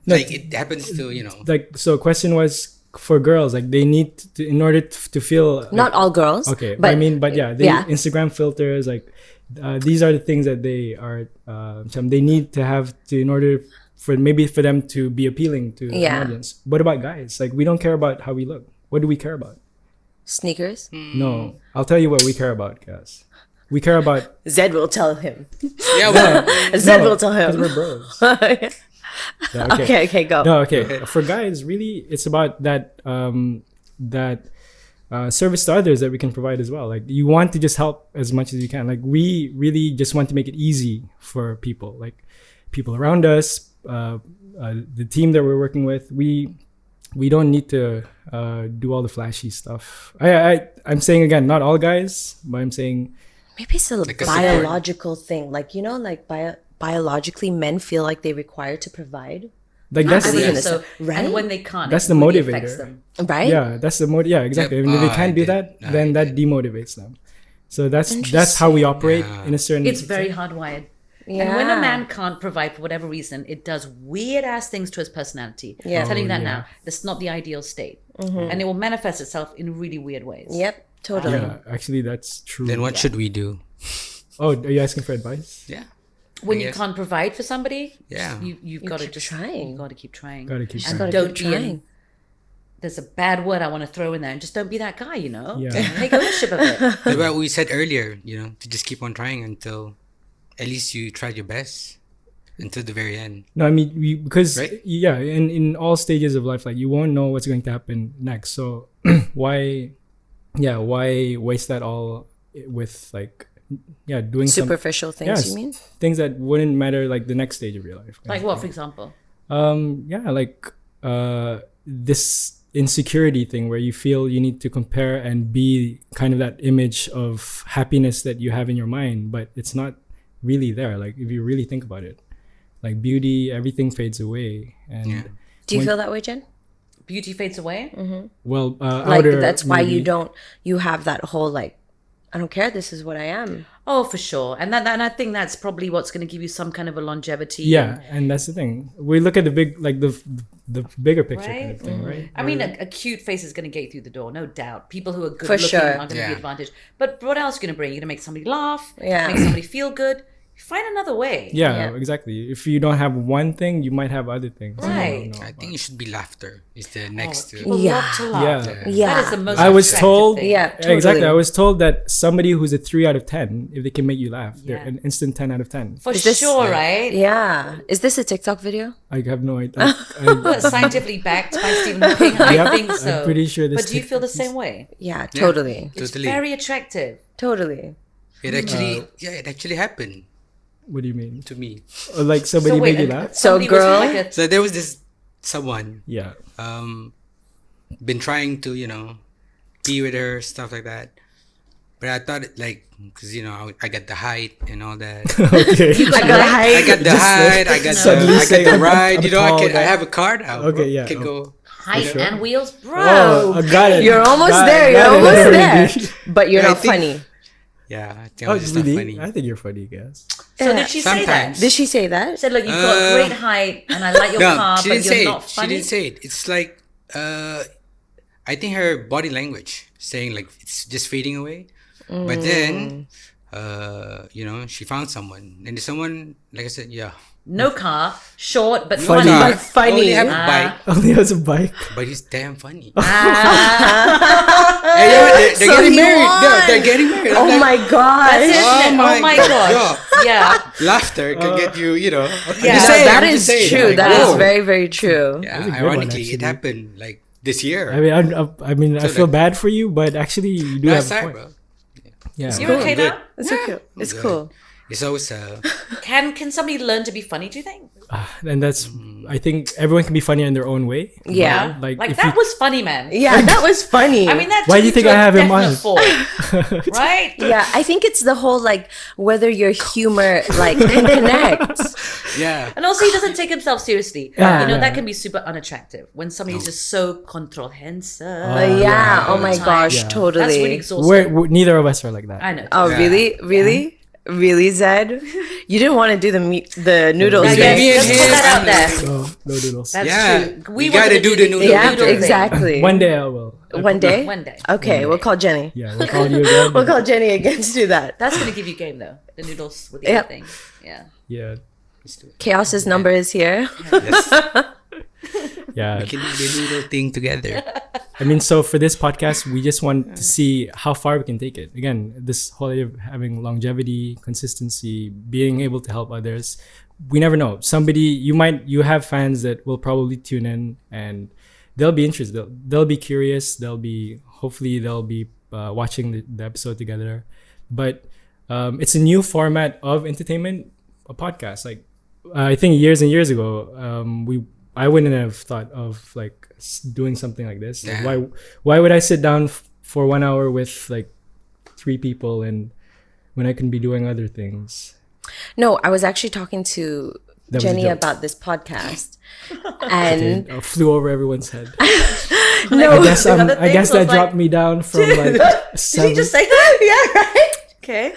No, it happens to like, so question was for girls, like they need to, in order to feel like, Not all girls. okay, but Instagram filters, like these are the things that they are they need to have to in order for them to be appealing to an audience. What about guys? Like we don't care about how we look. What do we care about? Sneakers. No, I'll tell you what we care about, guys. We care about Zed will tell him. Yeah, well, Zed will tell him. because we're bros. Yeah, Okay, go. No, okay. For guys, really, it's about that service to others that we can provide as well. Like you want to just help as much as you can. Like we really just want to make it easy for people, like people around us, the team that we're working with. We don't need to do all the flashy stuff. I'm saying again, not all guys, but I'm saying Maybe it's a Like a biological thing. Like, you know, like biologically men feel like they require to provide. like I that's believe the- so. right? And when they can't, That's it the really motivator. affects them. Right? yeah, that's the yeah, exactly. Yep. I mean, if they I can't do did. that, I then that did. demotivates them. So that's how we operate in a certain. It's very hardwired. And when a man can't provide for whatever reason, it does weird ass things to his personality. Yeah. I'm telling you that yeah. now. That's not the ideal state. And it will manifest itself in really weird ways. Yep, totally. Yeah, actually, that's true. then what should we do? Oh, are you asking for advice? Yeah. When I you guess. can't provide for somebody, Yeah. you've got to keep just trying. You've got to keep trying. Gotta keep and trying. don't keep be trying. there's a bad word I want to throw in there, and just don't be that guy. You know, Yeah. take ownership of it. Like what we said earlier, to just keep on trying until at least you tried your best until the very end. No, I mean because Right? in all stages of life, like you won't know what's going to happen next. So why waste that all with like doing some Superficial things, Yes. you mean? things that wouldn't matter like the next stage of your life. Like what, for example? Like this insecurity thing where you feel you need to compare and be kind of that image of happiness that you have in your mind, but it's not really there. Like if you really think about it, like beauty, everything fades away. And Yeah. Do you When- feel that way, Jen? Beauty fades away. well, Like outer, that's why maybe. you have that whole like, I don't care, this is what I am. Oh, for sure. And I think that's probably what's going to give you some kind of a longevity. Yeah, and that's the thing. We look at the big, like the bigger picture kind of Right? thing, right? I mean, a cute face is going to get you through the door, no doubt. People who are good For looking sure. are going to be Yeah. advantage. But what else are you going to bring? You're going to make somebody laugh, Yeah. make somebody feel good. Find another way. Yeah, Yeah. exactly. If you don't have one thing, you might have other things. you don't Right. know I about. think it should be laughter. Is the next to People Yeah. love to laugh. Yeah. Yeah. That is the most I was attractive told, thing. Yeah, totally. exactly. I was told that somebody who's a 3 out of 10, if they can make you laugh, they're Yeah. an instant 10 out of 10. For Is this- sure, right? Yeah. Is this a TikTok video? I have no idea. Well, scientifically backed by Stephen Hawking. I Yep, think so. I'm pretty sure this But do you feel the same way? Yeah, totally. It's Totally. very attractive. Totally. It actually happened What do you mean? to me. Or like somebody made you laugh? So, somebody was girl- like a- So there was this someone Yeah. been trying to be with her, stuff like that, but I thought it like because I got the height and all that. Okay. I got I hype. got the height, I got Suddenly the say I'm ride. a tall I guy. have a card out. bro. Okay, yeah. Can go. height and wheels, bro. Oh, I got it. You're almost Got it, there. You're got it almost already. there. But you're I not think- funny. Yeah, I think I Oh, was just not really? funny. I think you're funny, guys. So did she say that? Sometimes. Did she say that? She said, look, you've got great height and I like your No, car, she but didn't you're say not it. She funny. didn't say it. It's like I think her body language saying like it's just fading away. But then she found someone. And someone, like I said, No car, short but Funny. funny. But funny. Only have a bike, Only has a bike. but he's damn funny. Ah. And they're So getting he married. won. No, they're getting married. I'm Oh like, my That's it, gosh. isn't it? Oh my god. Yeah. Laughter can get you, Yeah. just saying, That I'm is just saying, true. like, That is whoa. very, very true. Yeah, That's a good one, ironically, it actually. happened like this year. I mean, I So feel like- bad for you, but actually, you do Last have a time, point. bro. Yeah. You okay good. now? It's okay. It's good. cool. It's always Can somebody learn to be funny, do you think? And that's, I think everyone can be funny in their own way. Yeah. Like, Like if that you, was funny, man. Yeah, that was funny. I mean, that Why took do you think to I a have him definite on? fall, right? yeah, I think it's the whole like whether your humor like can connect. yeah. And also, he doesn't take himself seriously. Yeah. You know, Yeah. that can be super unattractive when somebody's just so controlhensa. Yeah. Oh my Time. gosh, Yeah. That's totally. really exhausting. neither of us are like that. I know. Oh, Yeah. really? Really? Really, Zed? You didn't want to do the noodles. I Yeah, guess, yeah, let's put that out there. No noodles. That's Yeah, true. we wanted gotta to do the noodle Yeah, thing. exactly. One day I will. One day? One day. Okay, we'll call Jenny. Yeah, we'll call you again. We'll call Jenny again to do that. That's going to give you game, though. The noodles with the Yep. other thing. Yeah. Yeah, Chaos's number is here. Yes, yeah. we can do the noodle thing together. I mean, so for this podcast, we just want to see how far we can take it. Again, this whole idea of having longevity, consistency, being able to help others. We never know. You have fans that will probably tune in and they'll be interested. They'll be curious. Hopefully they'll be watching the episode together. But it's a new format of entertainment, a podcast. Like I think years and years ago, I wouldn't have thought of like doing something like this. Like, Yeah. why would I sit down for 1 hour with like 3 people and when I can be doing other things? No, I was actually talking to That was a Jenny joke. about this podcast. And I flew over everyone's head. no, I guess that dropped me down from like 7. Did you just say that? yeah, right. Okay.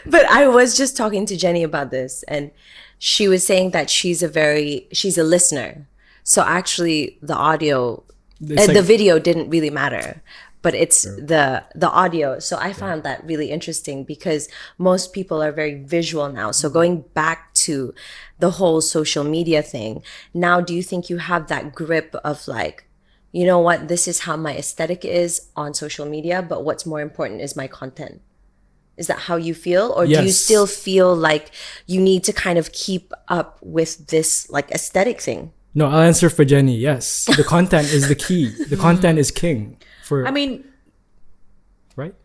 But I was just talking to Jenny about this, and she was saying that she's a listener. So actually, the audio, It's the like- video didn't really matter, but it's the audio. So I found that really interesting because most people are very visual now. So going back to the whole social media thing, now do you think you have that grip of like, you know what, this is how my aesthetic is on social media, but what's more important is my content? Is that how you feel? Or do you Yes. still feel like you need to kind of keep up with this like aesthetic thing? No, I'll answer for Jenny. Yes, the content is the key. The content is king. I mean, Right?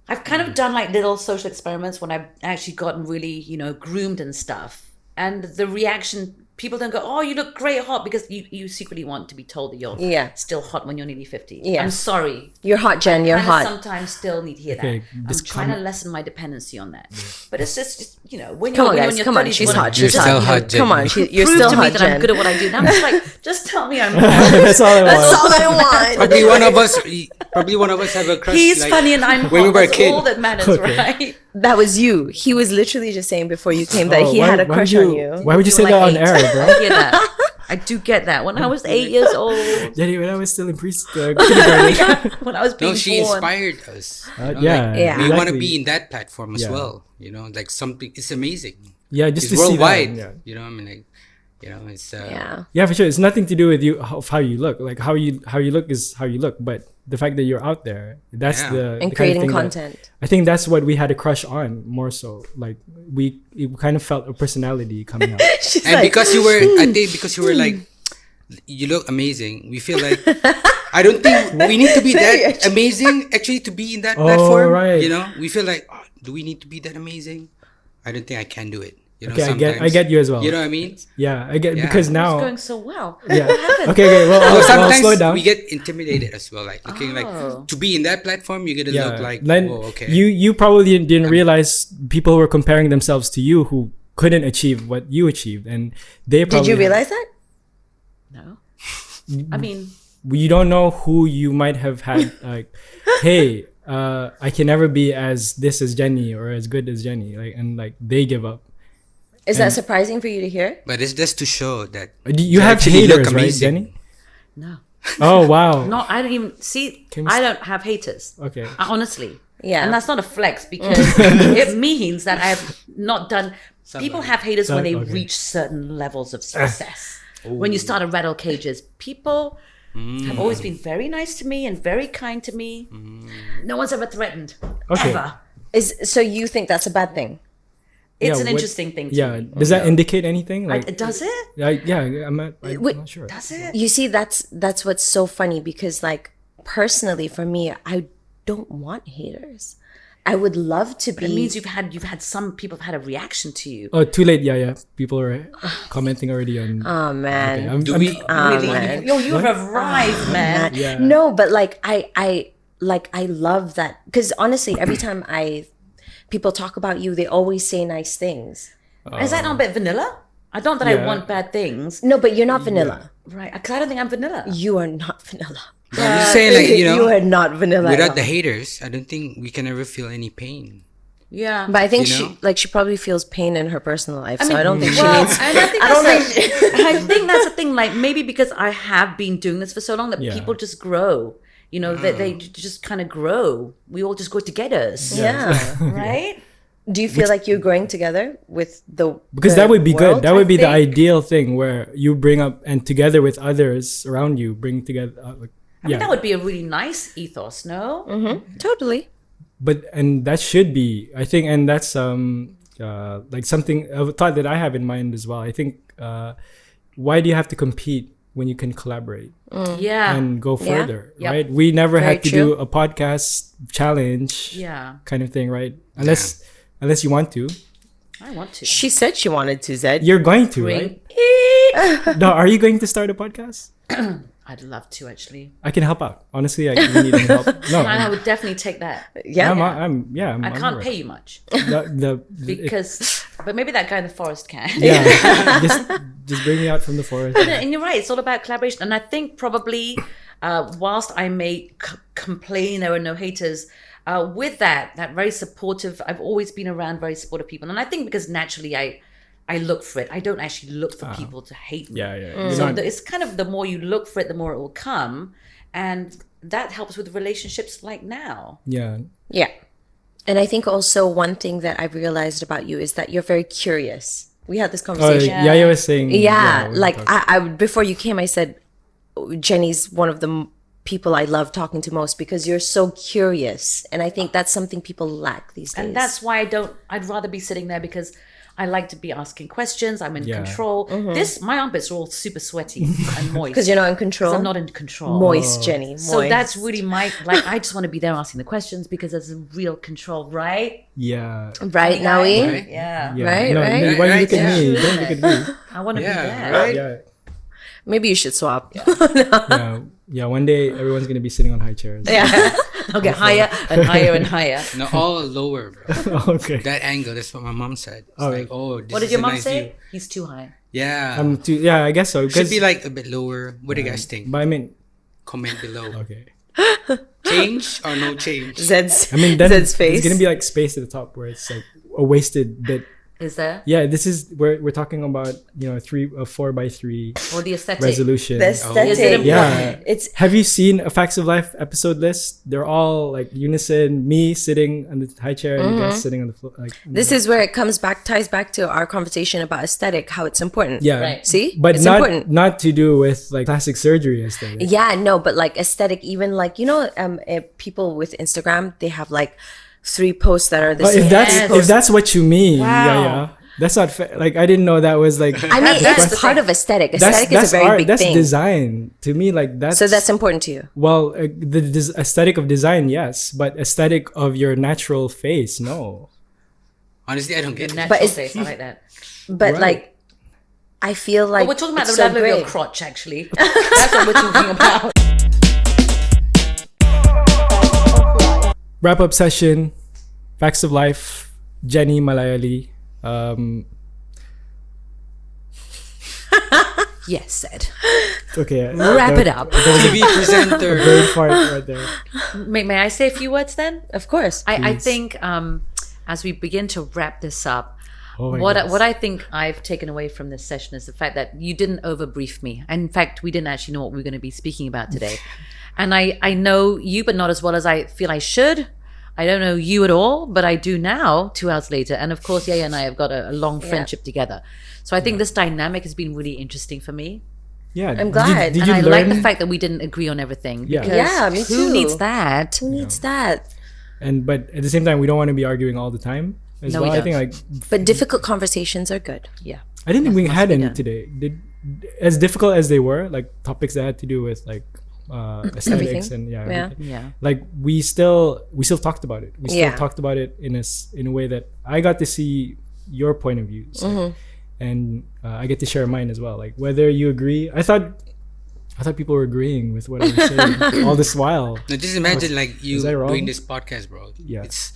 I've kind of done like little social experiments when I've actually gotten really, groomed and stuff. And the reaction, people don't go, "Oh, you look great hot," because you secretly want to be told that you're Yeah. still hot when you're nearly 50. Yeah. I'm sorry. You're hot, Jen. You're Kinda hot. sometimes still need to hear Okay, that. I'm this trying to comment- lessen my dependency on that. But it's just when Come on, you're guys. in your Come on. 30s, She's you wanna- hot. You're She's still hot. hot, Jen. Come on. You're prove still to me hot, that I'm Jen. good at what I do. Now I'm just like, just tell me I'm hot. That's all I want. That's all I want. Probably one of us have a crush. He's like, funny and I'm hot. when we were a That's kid. all that matters, Okay. right? That was you. He was literally just saying before you came that he why- had a why crush would on you- you. Why would you say You're that like on 8. air, bro? I hear that. I do get that. When I was 8 years old, Jenny, when I was still in kindergarten. when I was being No, she born. inspired us. You know, yeah, like, Yeah. we want to exactly. be in that platform as Yeah. well. Like something, it's amazing. Yeah, just It's to see that. worldwide. Yeah. I mean, like, it's Yeah. Yeah, for sure. It's nothing to do with you of how you look. Like how you look is how you look, but the fact that you're out there, that's Yeah. the And the kind of creating thing that- content. I think that's what we had a crush on more so. Like we kind of felt a personality coming out. She's And like, because you were, I think because you were like, you look amazing. We feel like, I don't think we need to be that amazing actually to be in that platform. right. We feel like, do we need to be that amazing? I don't think I can do it. Okay, I sometimes. get you as well. You know what I mean? Yeah, I get Yeah. because It's now. going so well. Yeah. Okay. Well, So I'll sometimes slow down. we get intimidated as well. Like looking like to be in that platform, you gotta look like, Then oh, okay. you probably didn't realize people were comparing themselves to you who couldn't achieve what you achieved, and they probably did you realize that? No. I mean, you don't know who you might have had like, hey, I can never be as this as Jenny or as good as Jenny, like, and like they give up. Is that surprising for you to hear? But it's just to show that You have actually look haters, right, amazing. Jenny? no. Oh wow. Not, I don't even see. Can we I don't have haters. Okay. Honestly. Yeah. And that's not a flex because it means that I have not done. People have haters when they Okay. reach certain levels of success. When you start to rattle cages, people have always been very nice to me and very kind to me. No one's ever threatened. Okay. Ever. So you think that's a bad thing? It's Yeah, an what- interesting thing to Yeah. me. Does that indicate anything? Like, Does it? I'm not sure. Does it? You see, that's what's so funny because, like, personally for me, I don't want haters. I would love to be. It means you've had some people have had a reaction to you. Oh, too late. Yeah. People are commenting already on. Oh man. Okay, Do we? Really? man. You've arrived, man. Yeah. No, but like I love that because honestly, every time people talk about you, they always say nice things. Is that not a bit vanilla? I don't that Yeah. I want bad things. No, but you're not vanilla. Right. Because I don't think I'm vanilla. You are not vanilla. I'm just saying, like, you are not vanilla. at without all. the haters, I don't think we can ever feel any pain. Yeah. But I think You know? she probably feels pain in her personal life, so I don't think she Well, needs. and I think I think that's the thing. Like maybe because I have been doing this for so long that Yeah. people just grow. You know, that they just kind of grow. We all just grow together. Yeah. Right? Do you feel like you're growing together with the Because the that would be world good. That would type be the thing? ideal thing where you bring up and together with others around you, bring together. I mean, that would be a really nice ethos, no? Totally. But and that should be, I think, and that's like something a thought that I have in mind as well. I think why do you have to compete when you can collaborate Yeah. and go further, Yep. right? We never Very had to do a podcast challenge, Yeah. kind of thing, right? Unless you want to, I want to. She said she wanted to, Zed. you're going to, right? No, are you going to start a podcast? I'd love to actually. I can help out. Honestly, I can need any help. No, And I would definitely take that. Yeah. I'm I can't pay you much the because, but maybe that guy in the forest can. yeah, just bring me out from the forest. And you're right. It's all about collaboration. And I think probably, whilst I may complain there are no haters, with that very supportive. I've always been around very supportive people, and I think because naturally I look for it. I don't actually look for people to hate me. Yeah, yeah. You're So not- it's kind of the more you look for it, the more it will come, and that helps with relationships like now. yeah. Yeah. And I think also one thing that I've realized about you is that you're very curious. We had this Oh, conversation. Yaya was saying. Yeah, we like talked- I before you came, I said Jenny's one of the people I love talking to most because you're so curious, and I think that's something people lack these days. And that's why I'd rather be sitting there because I like to be asking questions. I'm in Yeah. control. My armpits are all super sweaty and moist. because you're not in control. 'Cause I'm not in control. Moist, Jenny. So moist. that's really I just want to be there asking the questions because there's a real control, right? Yeah. right, Nawi. Right? Yeah. Yeah. Right, No, right. why you Right, look at yeah. me? Don't look at me. I want to Yeah, be there. right? Yeah. Maybe you should swap. Yeah. Yeah. One day everyone's gonna be sitting on high chairs. Yeah. I'll get higher and higher and higher. No, all lower, bro. Okay. That angle, that's what my mom said. It's Oh, like, oh, this What did is your a mom nice say? view. He's too high. Yeah. Yeah, I guess so. Should 'cause- be like a bit lower. What do you guys think? But I mean, Comment below. okay. Change or no change? Zed's, I mean, then Zed's face. there's gonna be like space at the top where it's like a wasted bit. Is there? Yeah, this is where we're talking about 4x3 Or the aesthetic? resolution. the Is it aesthetic. important? Yeah. It's Have you seen a Facts of Life episode list? They're all like unison. Me sitting on the high chair and you guys sitting on the floor. Like this is where it ties back to our conversation about aesthetic, how it's important. yeah, Right. See? but it's not important. not to do with like plastic surgery aesthetic. Yeah, no, but like aesthetic, even like people with Instagram, they have like 3 posts that are the But same. if that's what you mean, Wow. yeah, that's not fair. Like I didn't know that was like. I mean, That's it's the part thing. of aesthetic. Aesthetic is a very art. big That's thing. design to me. Like that's So that's important to you. well, the aesthetic of design, yes, but aesthetic of your natural face, no. Honestly, I don't get it. Natural it's- face. I like that. But Right. like, I feel like But we're talking about the it's so level of your great. crotch, actually. That's what we're talking about. Wrap up session, Facts of Life, Jenny Malai Ali. Yes, said. Okay, Wrap it up. TV presenter. Bird fart right there. May I say a few words then? Of course. I think as we begin to wrap this up, Oh my what goodness. I think I've taken away from this session is the fact that you didn't overbrief me. And in fact, we didn't actually know what we were going to be speaking about today. And I know you, but not as well as I feel I should. I don't know you at all, but I do now, 2 hours later. And of course, Yaya and I have got a long friendship together. So I think this dynamic has been really interesting for me. Yeah, I'm glad. Did And you I learn? like the fact that we didn't agree on everything. Yeah. Because Yeah, me who too. needs that? Who needs that? But at the same time, we don't want to be arguing all the time. As No, well. we I think don't. like But difficult conversations are good. Yeah. I didn't think we had be any done. today. As difficult as they were, like topics that had to do with like aesthetics and Yeah. everything. Yeah. Like we still talked about it. We still Yeah. talked about it in a way that I got to see your point of views, and I get to share mine as well. Like whether you agree, I thought people were agreeing with what I was saying all this while. Now just imagine like you was I wrong? doing this podcast, bro. Yeah. It's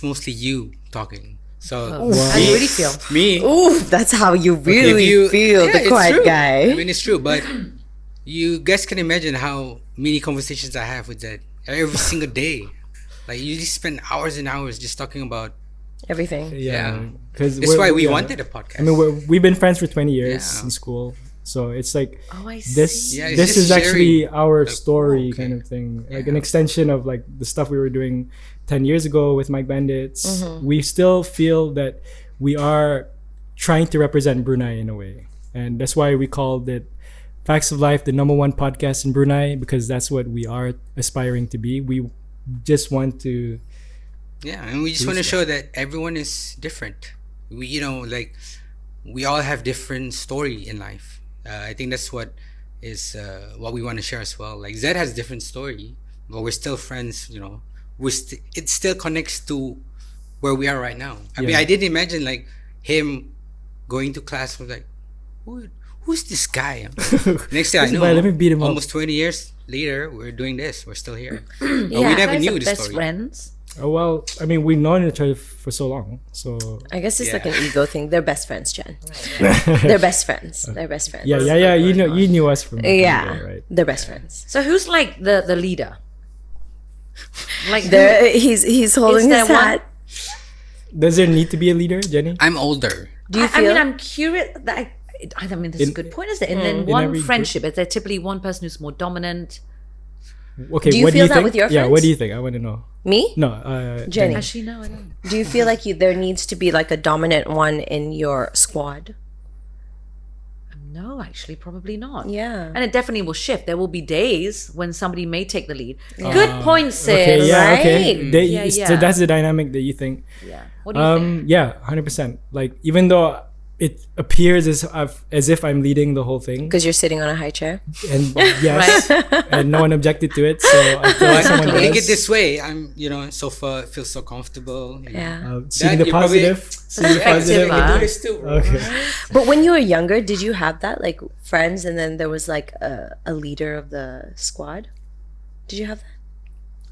mostly you talking. So How do you really feel? me, Ooh, that's how you really feel, Yeah, the it's quiet true. guy. I mean, it's true, but you guys can imagine how many conversations I have with that every single day. Like you just spend hours and hours just talking about. Everything. Yeah, because That's why we wanted a podcast. I mean, we've been friends for 20 years Yeah. in school, so it's like Oh, I this. see. Yeah, it's This just is actually sharing. our Like, story, okay. kind of thing, like Yeah. an extension of like the stuff we were doing 10 years ago with Mike Bandits. We still feel that we are trying to represent Brunei in a way, and that's why we called it Facts of Life, the #1 podcast in Brunei, because that's what we are aspiring to be. We just want to. Yeah, and we just want to show that everyone is different. We, like we all have different story in life. I think that's what is what we want to share as well. Like Zed has different story, but we're still friends. It still connects to where we are right now. I mean, Yeah. I didn't imagine like him going to class was like, who's this guy? Next thing I This know, guy, let me beat him up. almost 20 years later, we're doing this. We're still here. But Yeah. we never You guys knew are the best story. friends. Oh, well, I mean, we've known each other for so long, so I guess it's like Yeah. an ego thing. They're best friends, Jen. They're best friends. They're best friends. yeah. You knew us from Yeah. right? They're best friends. So who's like the leader? Like He's holding there his hat. Does there need to be a leader, Jenny? I'm older. Do you I feel? mean, I'm curious. I mean, this is a good point, is it? And then one every group- friendship, is there typically one person who's more dominant? Okay, Do you what do feel you that think? with your Yeah, friends? what do you think? I want to know. Me? No, Jenny. Actually, no, I don't. Do you feel like there needs to be like a dominant one in your squad? No, actually, probably not. Yeah. And it definitely will shift. There will be days when somebody may take the lead. Good point, Sid. Okay, yeah, right? okay. Yeah, So yeah. that's the dynamic that you think. Yeah. What do you think? Yeah, 100%. Like even though it appears as if I'm leading the whole thing, Because you're sitting on a high chair. and yes, and no one objected to it, so I feel like someone Make does. it this way. I'm, sofa feels so comfortable. Yeah. Seeing the That you probably- positive, seeing the Yeah, positive. you can do this too, bro. Okay. But when you were younger, did you have that like friends, and then there was like a leader of the squad? Did you have that?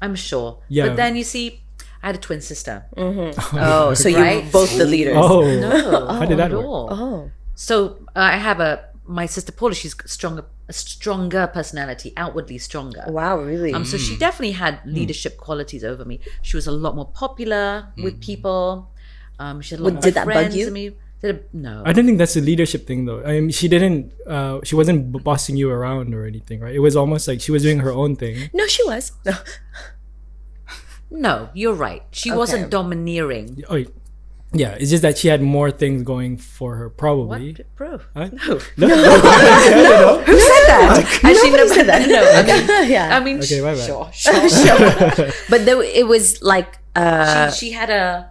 I'm sure. Yeah. But then you see, I had a twin sister. Oh, so you Right. were both the leaders. Oh, No. how did that not at work? all. Oh. So I have my sister Paula. She's a stronger personality, outwardly stronger. Wow, really? So she definitely had leadership qualities over me. She was a lot more popular with people. She had a lot more Did that bug friends you? than me. No. I don't think that's a leadership thing though. I mean, she didn't. She wasn't bossing you around or anything, right? It was almost like she was doing her own thing. No, she was. No. No, you're right. She wasn't domineering. Oh, yeah. It's just that she had more things going for her, probably. What, bro? Huh? No. Who said that? Actually, Nobody said that. No. I mean, Yeah. I mean, Okay, my bad. sure. But it was like She had a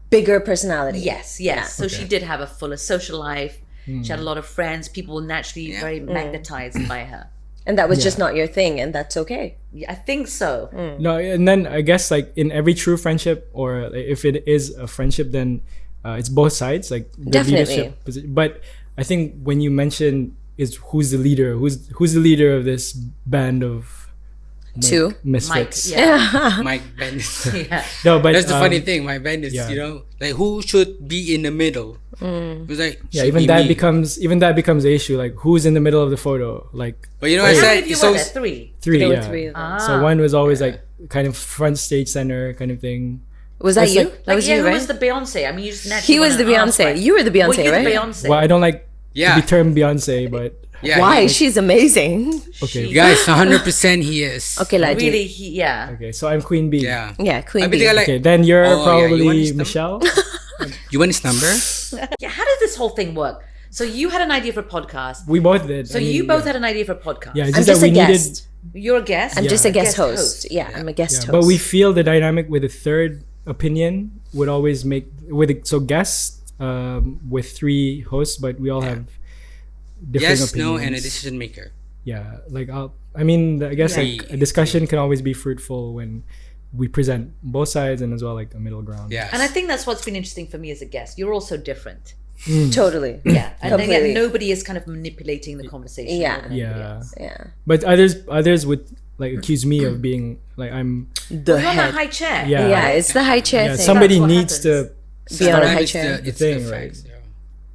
bigger personality. yes. So she did have a fuller social life. She had a lot of friends. People were naturally very magnetized by her. And that was just not your thing, and that's okay. Yeah, I think so. No, and then I guess like in every true friendship, or if it is a friendship, then it's both sides, like the Definitely. leadership position. But I think when you mention is who's the leader, who's the leader of this band of Two. misfits? Mike, yeah. Mike Bendis. Yeah. No, but That's the funny thing. Mike Bendis, yeah. like who should be in the middle? It was like, Yeah, should even be that me. becomes the issue. Like who's in the middle of the photo? Like But I How many said of you so. were there? Three. three, There were yeah. three of them. So one was always like kind of front stage center kind of thing. Was that It's you? like- That was you, who right? was the Beyonce? I mean, you just naturally He was wanna the ask, Beyonce. right? You were the Were Beyonce, you right? the Beyonce? Well, I don't like Yeah, to be termed Beyonce, but yeah. Why? he- She's amazing. okay. guys, 100% he is. Okay, like Really, yeah. Okay, so I'm Queen Bee. Yeah. Queen I Bee. think I like. Okay, then you're Oh, yeah, you want probably his number? Michelle. You want his number? Yeah, how does this whole thing work? So you had an idea for a podcast. We both did. So you both had an idea for a podcast. Yeah, it's I'm just that just we a needed. guest. You're a guest. I'm just a guest Guest host. host. Yeah, I'm a guest host. But we feel the dynamic with a third opinion would always make so guests with three hosts, but we all have different Yes, opinions. no, and a decision maker. Yeah, like I guess like a discussion can always be fruitful when we present both sides and as well like a middle ground. Yes. And I think that's what's been interesting for me as a guest. You're also different. Totally. Yeah. And then Completely. yet nobody is kind of manipulating the conversation. Yeah. more than anybody Yeah. else. Yeah. But others would like accuse me of being like I'm The You're on a head. high chair. yeah, Yeah, it's the high chair yeah, thing. somebody That's what needs happens. to Be on a Sometimes high it's chair. The, it's thing, the right? facts, yeah.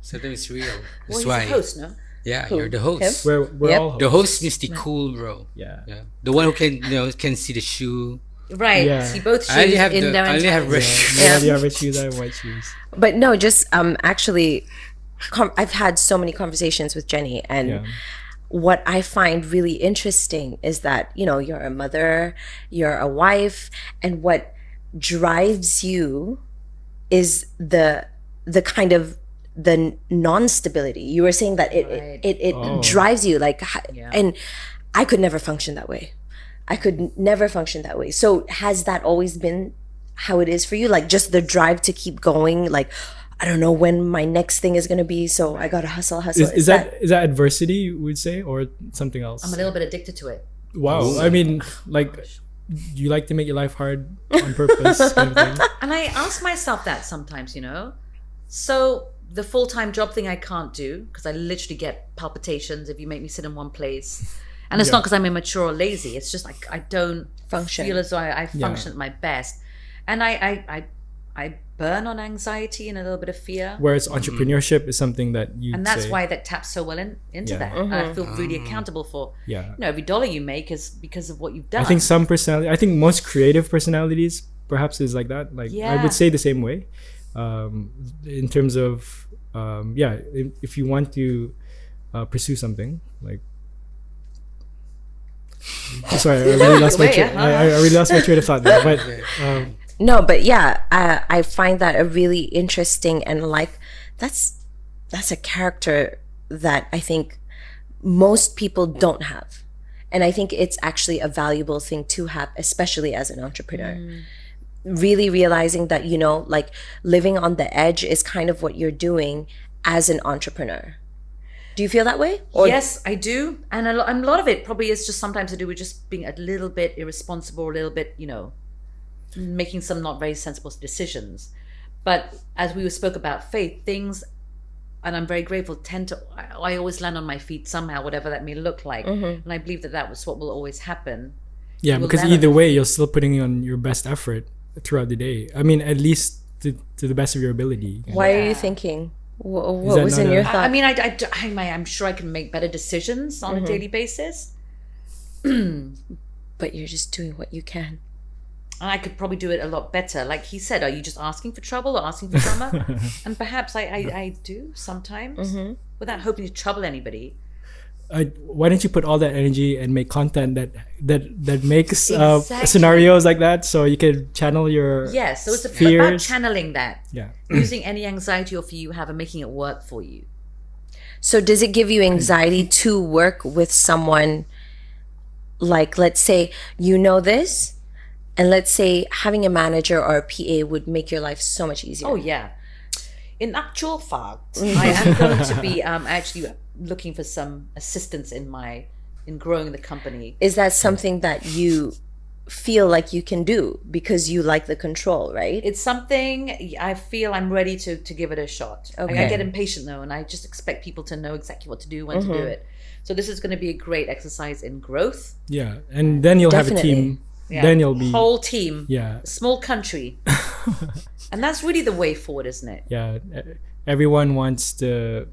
Sometimes it's real. Well, That's he's why. a host, no? Yeah, you're the host. we're Yep. all The hosts. host means the cool bro. Yeah. Yeah. The one who can see the shoe. Right. Yeah. See both shoes I only have in their I only have entirety. red shoes. Yeah, you have red shoes, I have white shoes. But no, just actually, I've had so many conversations with Jenny, and Yeah. what I find really interesting is that, you know, you're a mother, you're a wife, and what drives you is the kind of the non-stability. You were saying that it Oh. drives you, like, Yeah. and I could never function that way. I could never function that way. So has that always been how it is for you? Like, just the drive to keep going, like, I don't know when my next thing is going to be, so I got to hustle. Is that adversity, you would say, or something else? I'm a little bit addicted to it. Wow. I mean, like, you like to make your life hard on purpose, kind of thing. And I ask myself that sometimes, you know. So the full-time job thing I can't do because I literally get palpitations if you make me sit in one place. And it's not because I'm immature or lazy. It's just like I don't Function. feel as though I function at my best. And I burn on anxiety and a little bit of fear. Whereas entrepreneurship is something that you And that's say, why that taps so well into Yeah. that. And I feel really accountable for, Yeah. you know, every dollar you make is because of what you've done. I think I think most creative personalities perhaps is like that. Like I Yeah. would say the same way. In terms of if you want to pursue something, like sorry, I really lost my I really lost my train of thought there. But No, but yeah, I find that a really interesting, and like that's a character that I think most people don't have, and I think it's actually a valuable thing to have, especially as an entrepreneur. Really realizing that, you know, like living on the edge is kind of what you're doing as an entrepreneur. Do you feel that way? Or Yes, I do. And a lot of it probably is just sometimes to do with just being a little bit irresponsible, a little bit, you know, making some not very sensible decisions. But as we spoke about faith, things, and I'm very grateful, I always land on my feet somehow, whatever that may look like. And I believe that was what will always happen. yeah, You will because land on either your way, you're still putting on your best effort throughout the day. I mean, at least to the best of your ability. why are you thinking? What that was not in your a- thought? I mean, I'm sure I can make better decisions on a daily basis. But you're just doing what you can. And I could probably do it a lot better. Like he said, are you just asking for trouble or asking for drama? And perhaps I do sometimes without hoping to trouble anybody. Why don't you put all that energy and make content that makes Exactly. scenarios like that, so you can channel your Yes, so it's about fears. channeling that. Yeah. Using any anxiety or fear you have and making it work for you. So does it give you anxiety to work with someone, like, let's say you know this, and let's say having a manager or a PA would make your life so much easier? Oh yeah. In actual fact, I am going to be actually looking for some assistance in growing the company. Is that something that you feel like you can do because you like the control, right? It's something I feel I'm ready to give it a shot. Like, I get impatient though, and I just expect people to know exactly what to do, when to do it. So this is going to be a great exercise in growth. Yeah, and then you'll have a Definitely. team. Yeah. Then you'll be Whole team. yeah, Small country. And that's really the way forward, isn't it? yeah. Everyone wants to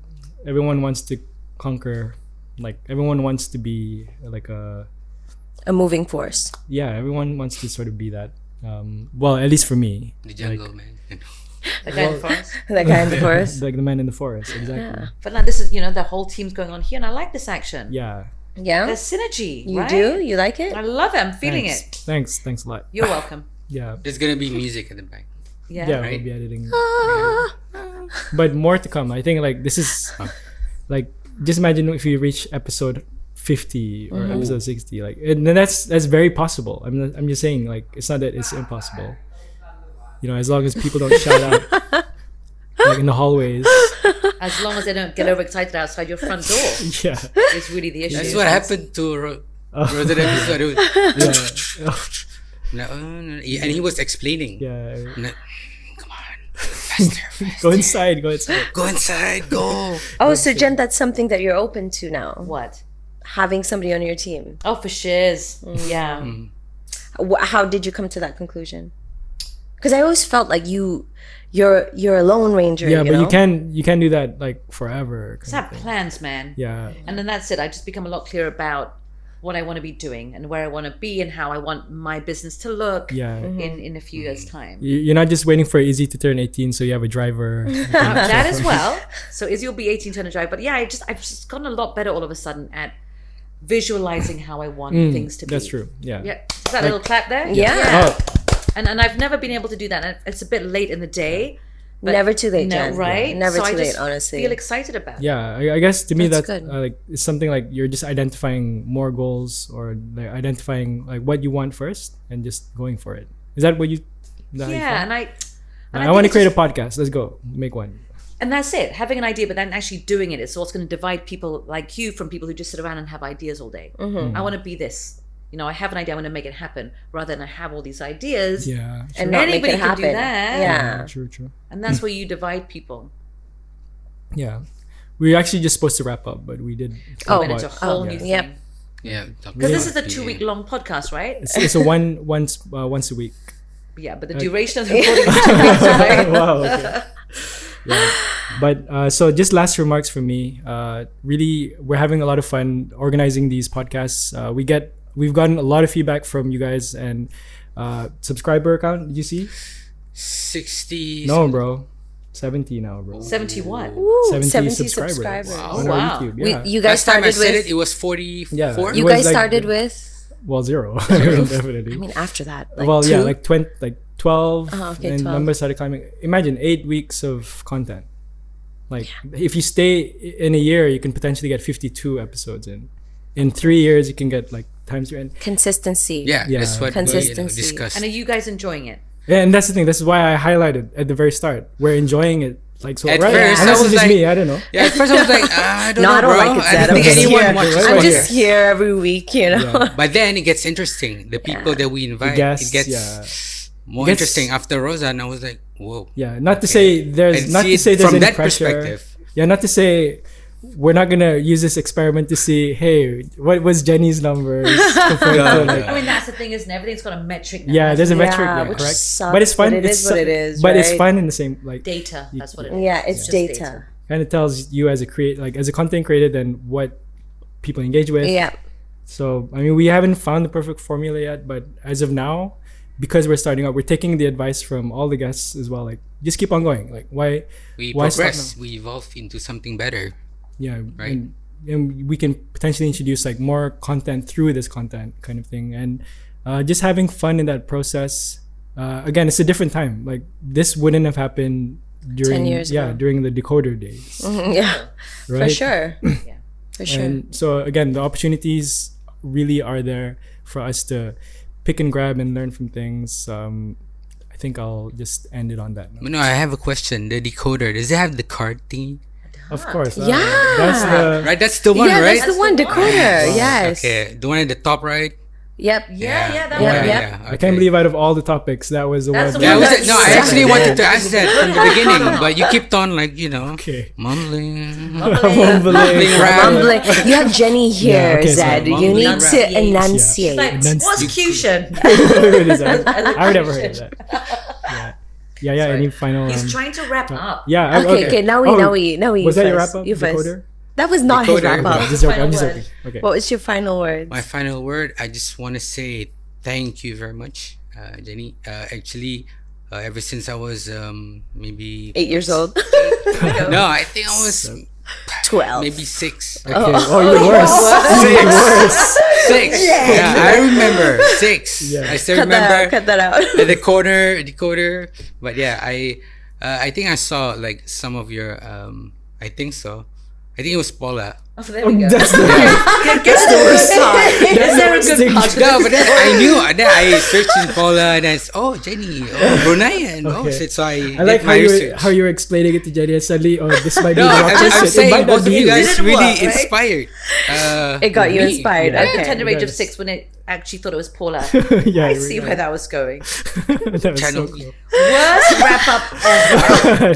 conquer. Like everyone wants to be like A moving force. everyone wants to sort of be that. Well, at least for me, The jungle, man. The guy in the forest. That guy in the forest. like the man in the forest. Exactly. But now this is, the whole team's going on here, and I like this action. Yeah. Yeah? There's synergy. You right? do? You like it? I love it. I'm feeling Thanks. it. Thanks a lot. You're welcome. Yeah. There's gonna be music in the back. Yeah. Yeah, Right. we'll be editing. But more to come. I think like this is like just imagine if you reach episode 50 or episode 60, like, and then that's very possible. I'm just saying, like, it's not that it's impossible. As long as people don't shout out like in the hallways. As long as they don't get overexcited outside your front door, Yeah. is really the issue. That's what happened to Rosen episode. It was- Yeah. and he was explaining. Yeah. No, come on, faster. Go inside. Go inside. Go inside. Go. Oh, so Jen, that's something that you're open to now. What? Having somebody on your team. Oh, for shiz. Yeah. How did you come to that conclusion? Because I always felt like you're a lone ranger. Yeah, you but know? you can't do that like forever. Just have plans, man. Yeah. And then that's it. I just become a lot clearer about what I want to be doing and where I want to be and how I want my business to look in a few years' time. You're not just waiting for Izzy to turn 18 so you have a driver. That as well. So Izzy will be 18 to drive. But yeah, I've just gotten a lot better all of a sudden at visualizing how I want things to be. That's true. Yeah. Yeah. Is that a little clap there? Yeah. Oh, And I've never been able to do that. And it's a bit late in the day. But Never too late, Jen. right? Never So too I late, just honestly. feel excited about it. yeah. I guess to me That's that's good. like it's something like you're just identifying more goals or like identifying like what you want first and just going for it. Is that what you? That Yeah, and I I want to think create a it's podcast. Let's go make one. and that's it. Having an idea, but then actually doing it is what's going to divide people like you from people who just sit around and have ideas all day. I want to be this. You know, I have an idea. I want to make it happen, rather than I have all these ideas. Yeah. And not make Anybody it can happen. do that. Yeah. True. And that's where you divide people. Yeah. We were actually just supposed to wrap up, but we did. Oh, And it's a whole new Yep. thing. Yeah. Because this is a 2-week long podcast, right? It's a once a week. Yeah, but the duration of the recording is 2 weeks, right? Wow. Okay. Yeah. But so just last remarks from me. Really, we're having a lot of fun organizing these podcasts. We've gotten a lot of feedback from you guys and subscriber count. Did you see? 60. No, bro. 70 now, bro. 71. Ooh, 70 70 subscribers. subscribers. On Wow. our YouTube. Yeah. You guys Last time I started said with. it was 44. Yeah. You It was guys like- started with. Well, 0. Definitely. I mean, after that. Like well, yeah, 2? like 20, like 12, Oh, okay, and 12. numbers started climbing. Imagine 8 weeks of content. Like if you stay in a year, you can potentially get 52 episodes in. In 3 years, you can get like times 3. Consistency. Yeah, Yeah. that's what Consistency. we discussed. And are you guys enjoying it? Yeah, and that's the thing. This is why I highlighted at the very start. We're enjoying it. Like so, At right? first, Unless I it's was just like- me. I don't know. Yeah, at first I was like, I don't No, know, I don't bro. like it, I Zed. don't I'm think just anyone here. watches Right? I'm what just here. here every week, you know. Yeah. But then it gets interesting. The people that we invite, guests, it gets yeah. more It gets- interesting after Rosa, and I was like, whoa. Yeah, not to say there's And not see to it say there's from any that pressure. perspective. Yeah, not to say we're not gonna use this experiment to see, hey, what was Jenny's numbers compared to like. I mean, that's the thing, isn't it? Everything's got a metric now. Yeah, there's a Yeah, metric, yeah, which correct. sucks, but it's fun. but it it's is what it is, But it's right? fun in the same like. data. That's what it is. Yeah, it's just data. Kind of tells you as a content creator, then what people engage with. Yeah. So I mean, we haven't found the perfect formula yet, but as of now, because we're starting out, we're taking the advice from all the guests as well. Like, just keep on going. Like, why? We Why stop progress. We evolve into something better. Yeah, Right. and we can potentially introduce like more content through this content kind of thing, and just having fun in that process. Again, it's a different time. Like this wouldn't have happened during 10 years ago. during the decoder days, Yeah. For right? sure. For sure. And so again, the opportunities really are there for us to pick and grab and learn from things. I think I'll just end it on that note. No, I have a question. The decoder, does it have the card thingy? Of course, Yeah. that's the Right, that's the one, yeah, right? that's the one, decoder. Yes. Okay, the one at the top right. Yep. Yeah, that Yeah, one. yeah. I can't believe out of all the topics, that was the That's one. the Yeah, one was that it? No, I you actually said. wanted to ask that from the beginning, but you kept on Okay. mumbling. Mumbling. rap. Mumbling. You have Jenny here, okay, so Zed. You mumbling need rap. to Yeah. enunciate. Like, what's cution? It is, I would never heard that. Yeah. Any final? He's trying to wrap up. Yeah. Okay, now we. Was that your first. wrap up? You first. Decoder? That was not his Decoder. wrap up. I'm just joking. I'm just Final joking. Okay. What was your final words? My final word, I just want to say thank you very much, Jenny. Actually, ever since I was maybe 8 years old. no, I think I was 12. maybe 6. Okay. Oh, you're worse. You're worse. 6. Yeah, I remember 6. Yeah. I still Cut that remember out. Cut that out. the decoder. But yeah, I think I saw like some of your I think so. I think it was Paula. Oh, there we go. That's the Guess the worst part. Is there a good part? No, but then I knew. Then I searched in Paula, and I said, "Oh, Jenny, Bruneian." Oh, Okay. so I I like did my research. how you were explaining it to Jenny and suddenly, oh, this might be No, the I'm opposite. It saying might not both of be you guys Did it really work, right? inspired. It got you me. inspired. Yeah. I had a Okay. tender age of Yes. 6 when it actually thought it was Paula. Yeah, I you see were- where that was going. that was Channel so B. cool. Worst wrap up ever.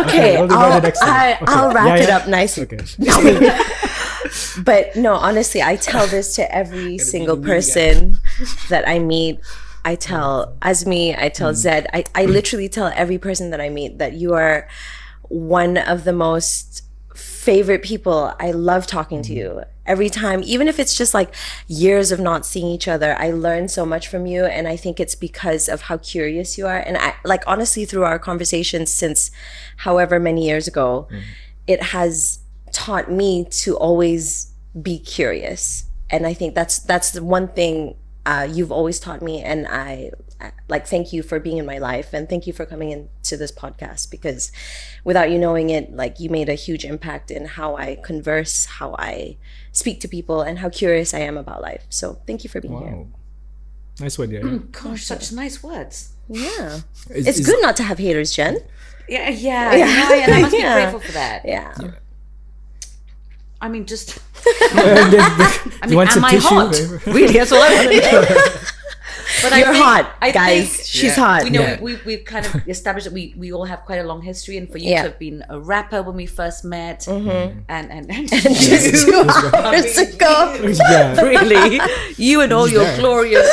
Okay, I'll do that next time. Okay. I'll wrap Yeah, it yeah. up nicely. Okay. But no, honestly, I tell this to every single person that I meet. I tell Azmi, I tell Zed, I literally tell every person that I meet that you are one of the most favorite people. I love talking to you every time, even if it's just like years of not seeing each other. I learn so much from you, and I think it's because of how curious you are. And I like, honestly, through our conversations since however many years ago, it has taught me to always be curious. And I think that's the one thing you've always taught me, and I like, thank you for being in my life, and thank you for coming into this podcast, because without you knowing it, like, you made a huge impact in how I converse, how I speak to people, and how curious I am about life. So thank you for being here. Nice one, yeah. Gosh, such nice words. Yeah. It's good not to have haters, Jen. Yeah. And I must be Yeah. grateful for that. Yeah. I mean, just. You want some am I tissue? hot? Really, that's all I want to know. But You're hot, I guys. think, She's hot. we know we've kind of established that we all have quite a long history, and for you to have been a rapper when we first met, and Just 2 hours ago. Yeah. really, you and all your glorious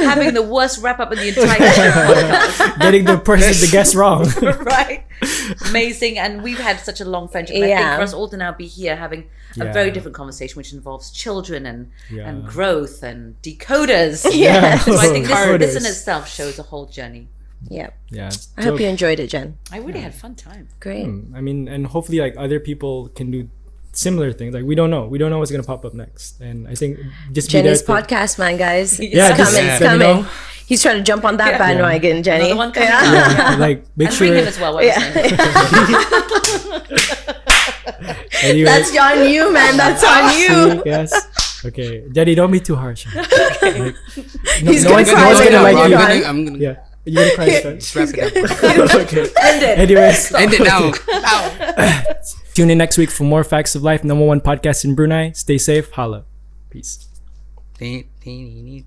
having the worst wrap up in the entire podcast. Getting the person, the guest wrong. Right, amazing. And we've had such a long friendship. And I think for us all to now be here having a very different conversation, which involves children and growth and decoders. Yeah. So I think Decoders. this in itself shows a whole journey. Yeah. Yeah. I hope you enjoyed it, Jen. I really had fun time. Great. I mean, and hopefully, like, other people can do similar things. Like, we don't know what's gonna pop up next, and I think just Jenny's be there to- podcast, man, guys. Yeah, It's just coming. It's let me coming. know. He's trying to jump on that bandwagon, Jenny. Another one coming Yeah. up. like, make And sure. bring him as well. What I'm saying. Anyway, That's on you, man. That's on you. Yes. Okay, Daddy, don't be too harsh. Like, He's no gonna one's, cry no one's right gonna now. like I'm you. gonna- I'm gonna Yeah, you gonna cry. Son? just wrap it up. Okay. End it. Anyways, End it now. tune in next week for more Facts of Life, #1 podcast in Brunei. Stay safe. Holla. Peace. Now.